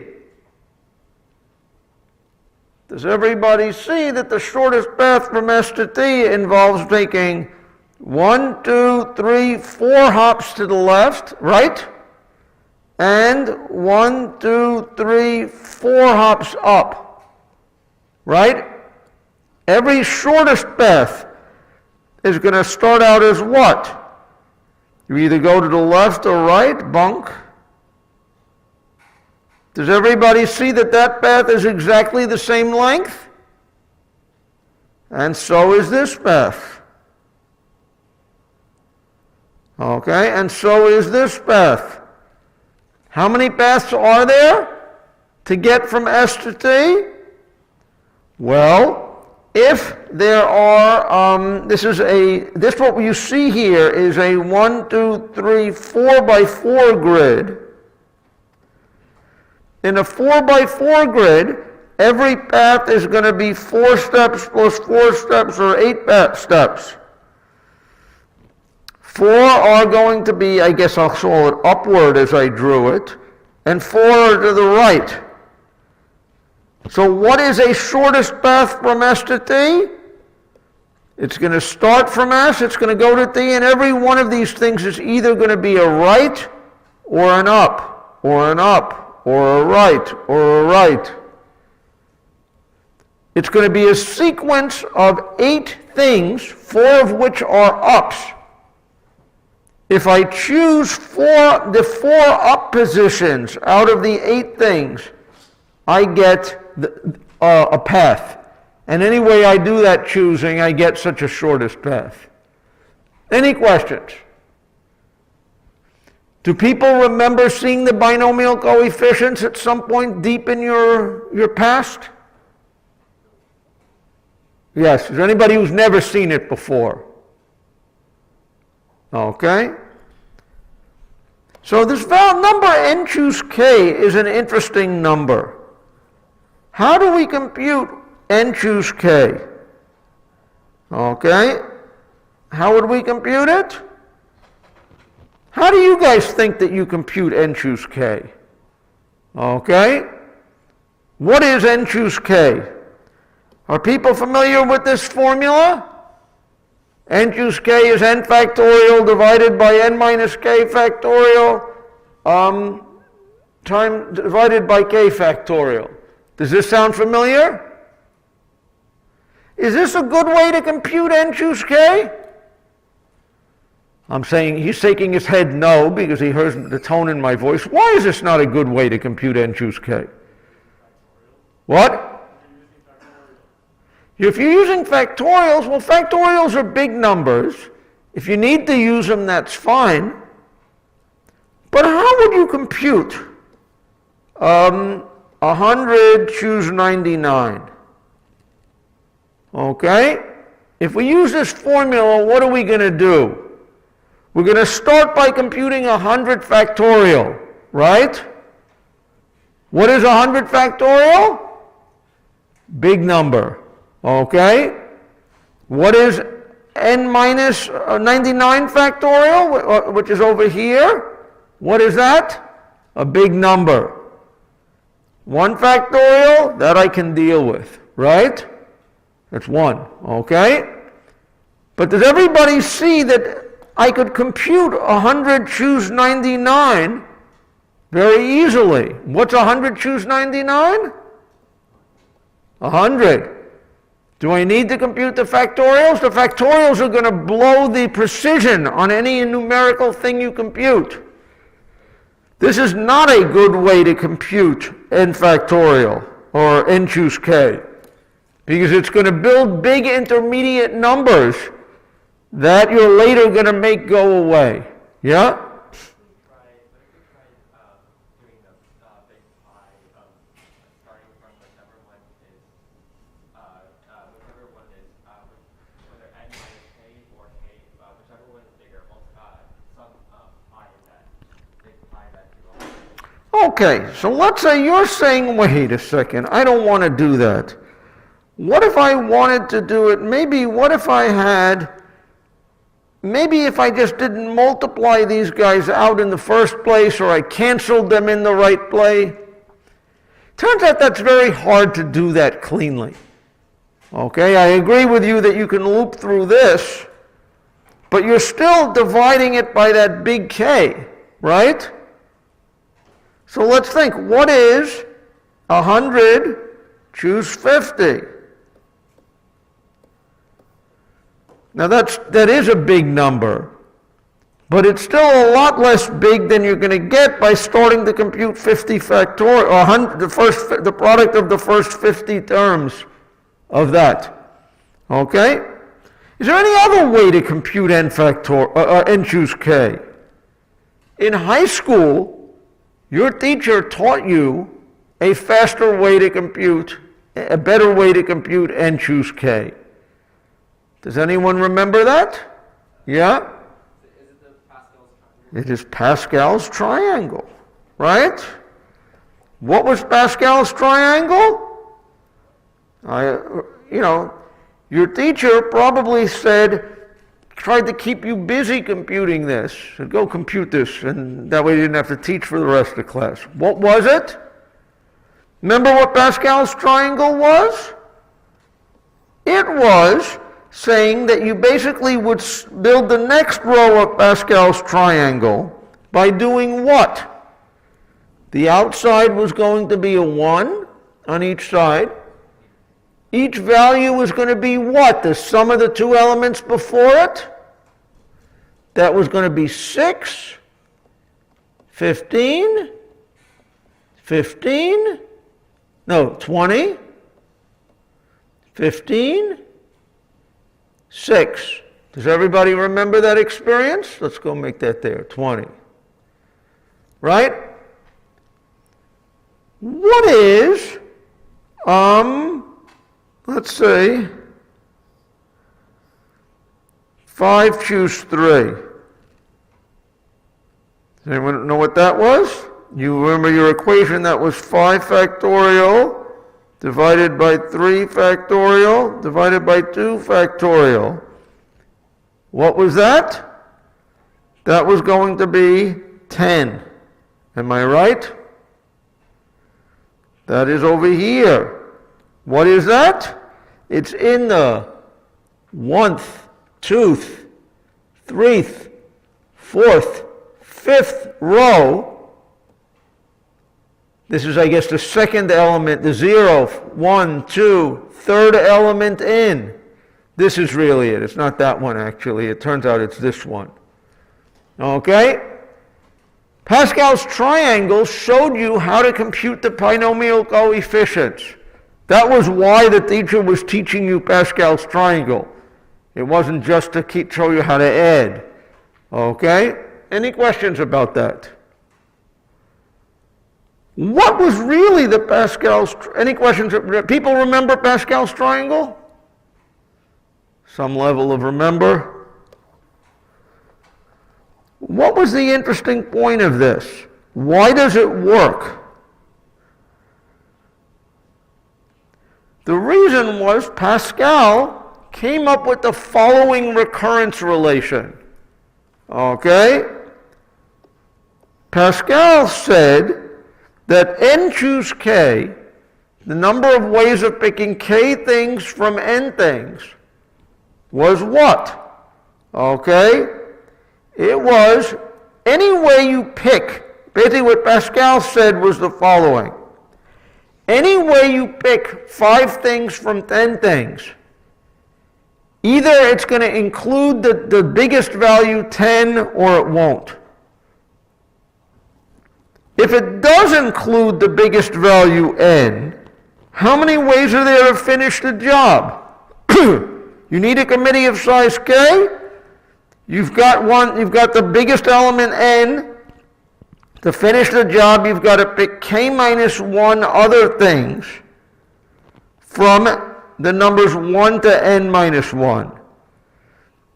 S1: Does everybody see that the shortest path from S to T involves making 1, 2, 3, 4 hops to the left, right? And 1, 2, 3, 4 hops up, right? Every shortest path is going to start out as what? You either go to the left or right, bunk. Does everybody see that that path is exactly the same length? And so is this path. Okay, and so is this path. How many paths are there to get from S to T? Well, if there are, this what you see here is a 1, 2, 3, 4 by 4 grid. In a 4 by 4 grid, every path is going to be 4 steps plus 4 steps or 8 steps. 4 are going to be, I guess I'll call it upward as I drew it, and 4 are to the right. So what is a shortest path from S to T? It's going to start from S, it's going to go to T, and every one of these things is either going to be a right or an up, or an up, or a right, or a right. It's going to be a sequence of 8 things, 4 of which are ups. If I choose the 4 up positions out of the 8 things, I get a path. And any way I do that choosing, I get such a shortest path. Any questions? Do people remember seeing the binomial coefficients at some point deep in your past? Yes. Is there anybody who's never seen it before? Okay. So this number n choose k is an interesting number. How do we compute n choose k? Okay. How would we compute it? How do you guys think that you compute n choose k? Okay. What is n choose k? Are people familiar with this formula? N choose k is n factorial divided by n minus k factorial divided by k factorial. Does this sound familiar? Is this a good way to compute n choose k? I'm saying he's shaking his head no because he hears the tone in my voice. Why is this not a good way to compute n choose k? What? If you're using factorials, well, factorials are big numbers. If you need to use them, that's fine. But how would you compute 100 choose 99? Okay? If we use this formula, what are we going to do? We're going to start by computing 100 factorial, right? What is 100 factorial? Big number. Okay? What is n minus 99 factorial, which is over here? What is that? A big number. 1 factorial, that I can deal with, right? That's 1, okay? But does everybody see that I could compute 100 choose 99 very easily? What's 100 choose 99? 100. Do I need to compute the factorials? The factorials are going to blow the precision on any numerical thing you compute. This is not a good way to compute n factorial or n choose k because it's going to build big intermediate numbers that you're later going to make go away. Yeah?
S2: Let me try doing the big
S1: Okay, so let's say you're saying, wait a second, I don't want to do that. What if I wanted to do it, maybe if I just didn't multiply these guys out in the first place, or I canceled them in the right place? Turns out that's very hard to do that cleanly. Okay, I agree with you that you can loop through this, but you're still dividing it by that big K, right? So let's think, what is 100, choose 50? Now that is a big number, but it's still a lot less big than you're going to get by starting to compute 50 factorial, or 100, the product of the first 50 terms of that. Okay? Is there any other way to compute n choose k? In high school, your teacher taught you a faster way to compute, a better way to compute n choose k. Does anyone remember that? Yeah?
S2: Is it the Pascal's triangle?
S1: It is Pascal's triangle, right? What was Pascal's triangle? Your teacher probably tried to keep you busy computing this. Said, go compute this, and that way you didn't have to teach for the rest of the class. What was it? Remember what Pascal's triangle was? It was saying that you basically would build the next row of Pascal's triangle by doing what? The outside was going to be a 1 on each side. Each value was going to be what? The sum of the two elements before it? That was going to be 6, 15, 20, 15, 6. Does everybody remember that experience? Let's go make that there, 20. Right? What is, let's say, 5 choose 3. Does anyone know what that was? You remember your equation, that was 5 factorial divided by 3 factorial divided by 2 factorial. What was that? That was going to be 10. Am I right? That is over here. What is that? It's in the 1th, 2th, 3rd, 4th, 5th row. This is, I guess, the second element, the 0, 1, 2, third element in. This is really it. It's not that one, actually. It turns out it's this one. Okay? Pascal's triangle showed you how to compute the binomial coefficients. That was why the teacher was teaching you Pascal's triangle. It wasn't just to show you how to add. Okay? Any questions about that? What was really the Pascal's, any questions? People remember Pascal's triangle? Some level of remember? What was the interesting point of this? Why does it work? The reason was Pascal came up with the following recurrence relation. Okay? Pascal said that n choose k, the number of ways of picking k things from n things, was what? Okay? It was any way you pick. Basically what Pascal said was the following. Any way you pick 5 things from 10 things, either it's going to include the biggest value 10 or it won't. If it does include the biggest value n, how many ways are there to finish the job? You need a committee of size k. You've got the biggest element n. To finish the job, you've got to pick k minus 1 other things from the numbers 1 to n minus 1.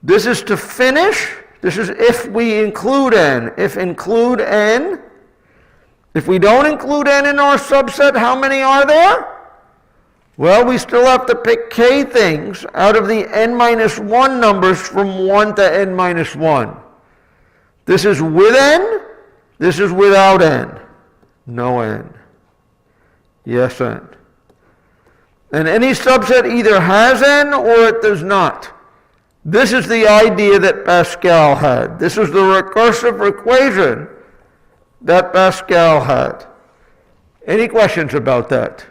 S1: This is to finish. This is if we include n. If include n, If we don't include n in our subset, how many are there? Well, we still have to pick k things out of the n minus 1 numbers from 1 to n minus 1. This is with n, this is without n. No n. Yes, n. And any subset either has n or it does not. This is the idea that Pascal had. This is the recursive equation that Pascal had. Any questions about that?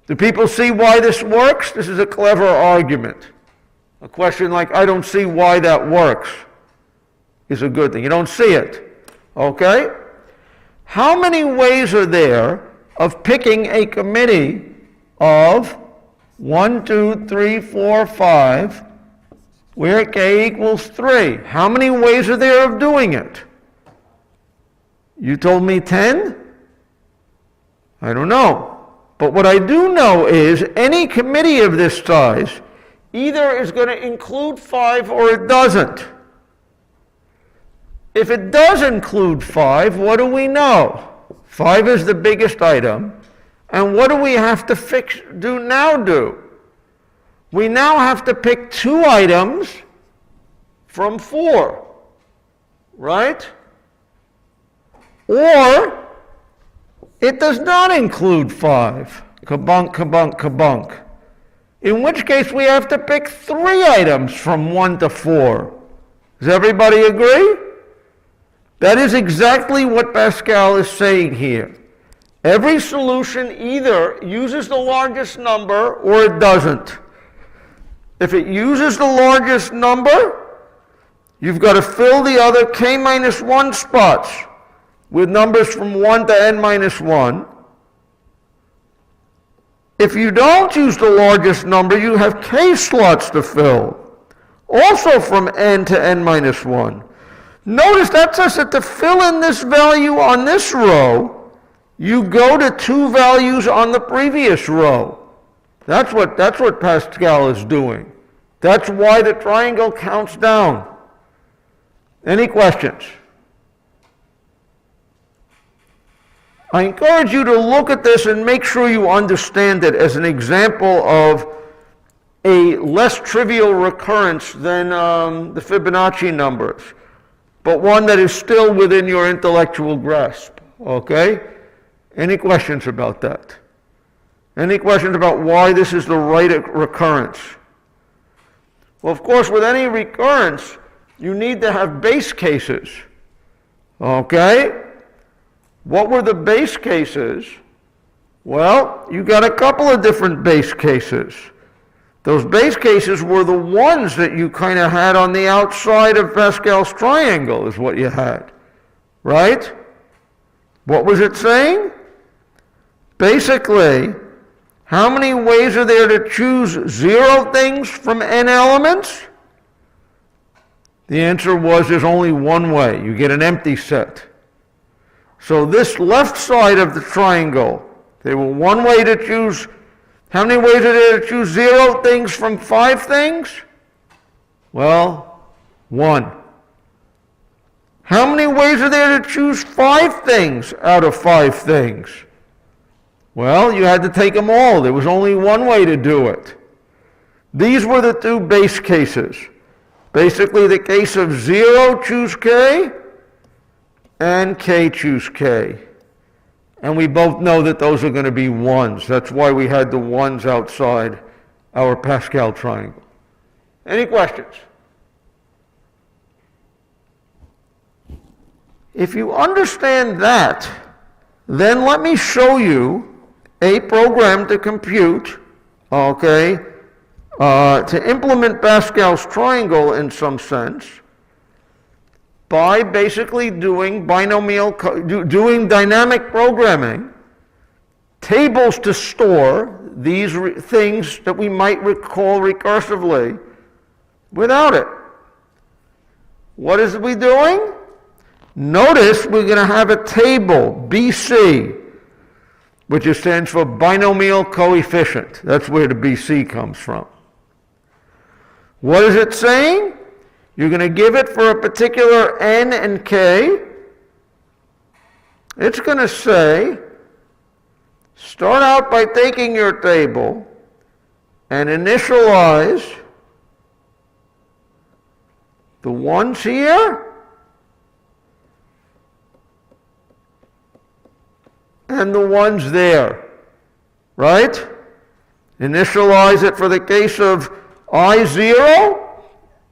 S1: Do people see why this works? This is a clever argument. A question like, I don't see why that works, is a good thing. You don't see it. Okay? How many ways are there of picking a committee of 1, 2, 3, 4, 5, where k equals 3? How many ways are there of doing it? You told me 10? I don't know. But what I do know is any committee of this size either is going to include 5 or it doesn't. If it does include 5, what do we know? 5 is the biggest item. And what do we have to do? We now have to pick 2 items from 4, right? Or it does not include 5. Kabunk, kabunk, kabunk. In which case we have to pick 3 items from 1 to 4. Does everybody agree? That is exactly what Pascal is saying here. Every solution either uses the largest number or it doesn't. If it uses the largest number, you've got to fill the other k minus 1 spots with numbers from 1 to n minus 1. If you don't use the largest number, you have k slots to fill, also from n to n minus 1. Notice that says that to fill in this value on this row, you go to 2 values on the previous row. That's what Pascal is doing. That's why the triangle counts down. Any questions? I encourage you to look at this and make sure you understand it as an example of a less trivial recurrence than the Fibonacci numbers, but one that is still within your intellectual grasp. Okay? Any questions about that? Any questions about why this is the right recurrence? Well, of course, with any recurrence, you need to have base cases. Okay? What were the base cases? Well, you got a couple of different base cases. Those base cases were the ones that you kind of had on the outside of Pascal's triangle, is what you had. Right? What was it saying? Basically, how many ways are there to choose 0 things from n elements? The answer was there's only one way. You get an empty set. So this left side of the triangle, there were one way to choose. How many ways are there to choose 0 things from 5 things? Well, 1. How many ways are there to choose 5 things out of 5 things? Well, you had to take them all. There was only one way to do it. These were the 2 base cases. Basically, the case of 0 choose k and k choose k. And we both know that those are going to be 1s. That's why we had the 1s outside our Pascal triangle. Any questions? If you understand that, then let me show you a program to compute, okay, to implement Pascal's triangle in some sense by basically doing doing dynamic programming, tables to store these things that we might recall recursively without it. What is we doing? Notice we're going to have a table, BC, which stands for Binomial Coefficient. That's where the BC comes from. What is it saying? You're going to give it for a particular n and k, It's going to say, start out by taking your table and initialize the ones here and the ones there, right? Initialize it for the case of I0,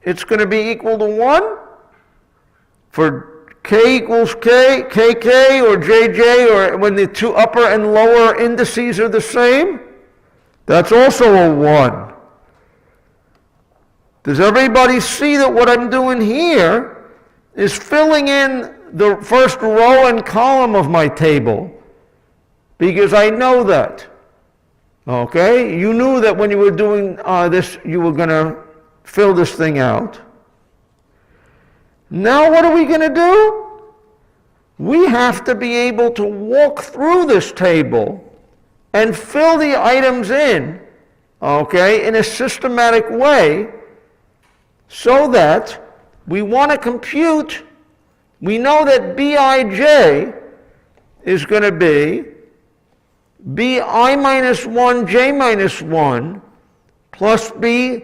S1: it's going to be equal to 1. For k equals k, kk, or jj, or when the two upper and lower indices are the same, that's also a 1. Does everybody see that what I'm doing here is filling in the first row and column of my table? Because I know that. Okay? You knew that when you were doing this, you were going to fill this thing out. Now what are we going to do? We have to be able to walk through this table and fill the items in, okay, in a systematic way, so that we want to compute, we know that Bij is going to be Bi minus 1 j minus 1 plus Bi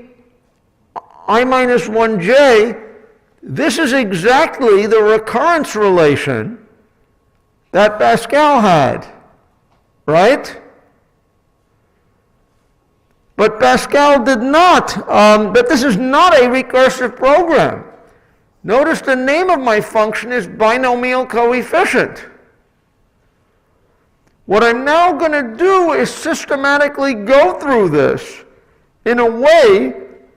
S1: minus 1 j. This is exactly the recurrence relation that Pascal had, right? But Pascal did not, but this is not a recursive program. Notice the name of my function is Binomial Coefficient. What I'm now going to do is systematically go through this in a way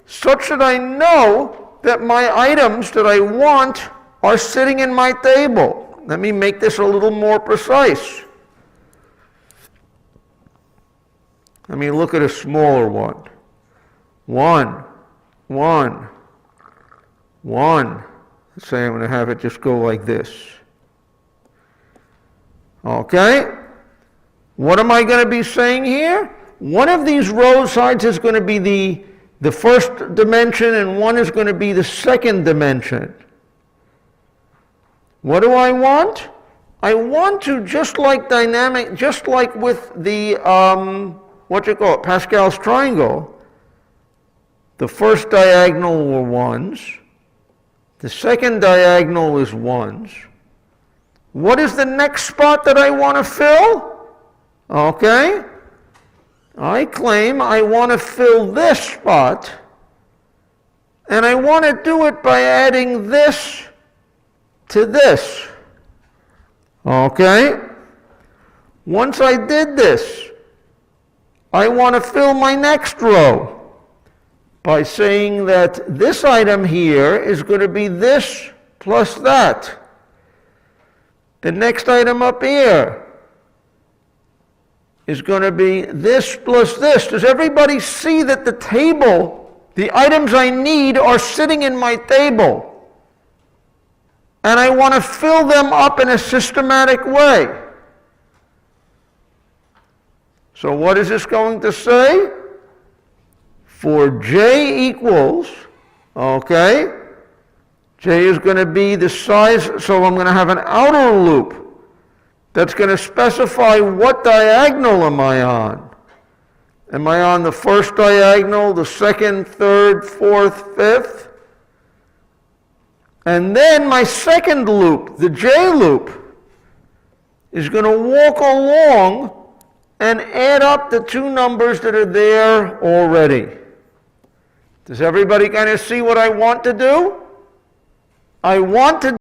S1: such that I know that my items that I want are sitting in my table. Let me make this a little more precise. Let me look at a smaller one. 1, 1, 1. Let's say I'm going to have it just go like this. Okay? What am I going to be saying here? One of these row sides is going to be the first dimension, and one is going to be the second dimension. What do I want? I want to, just like with the, Pascal's triangle, the first diagonal were ones, the second diagonal is ones. What is the next spot that I want to fill? Okay, I claim I want to fill this spot, and I want to do it by adding this to this. Okay, once I did this, I want to fill my next row by saying that this item here is going to be this plus that. The next item up here is going to be this plus this. Does everybody see that the table, the items I need are sitting in my table? And I want to fill them up in a systematic way. So what is this going to say? For j equals, okay, j is going to be the size, so I'm going to have an outer loop that's going to specify what diagonal am I on. Am I on the first diagonal, the second, third, fourth, fifth? And then my second loop, the j loop, is going to walk along and add up the two numbers that are there already. Does everybody kind of see what I want to do? I want to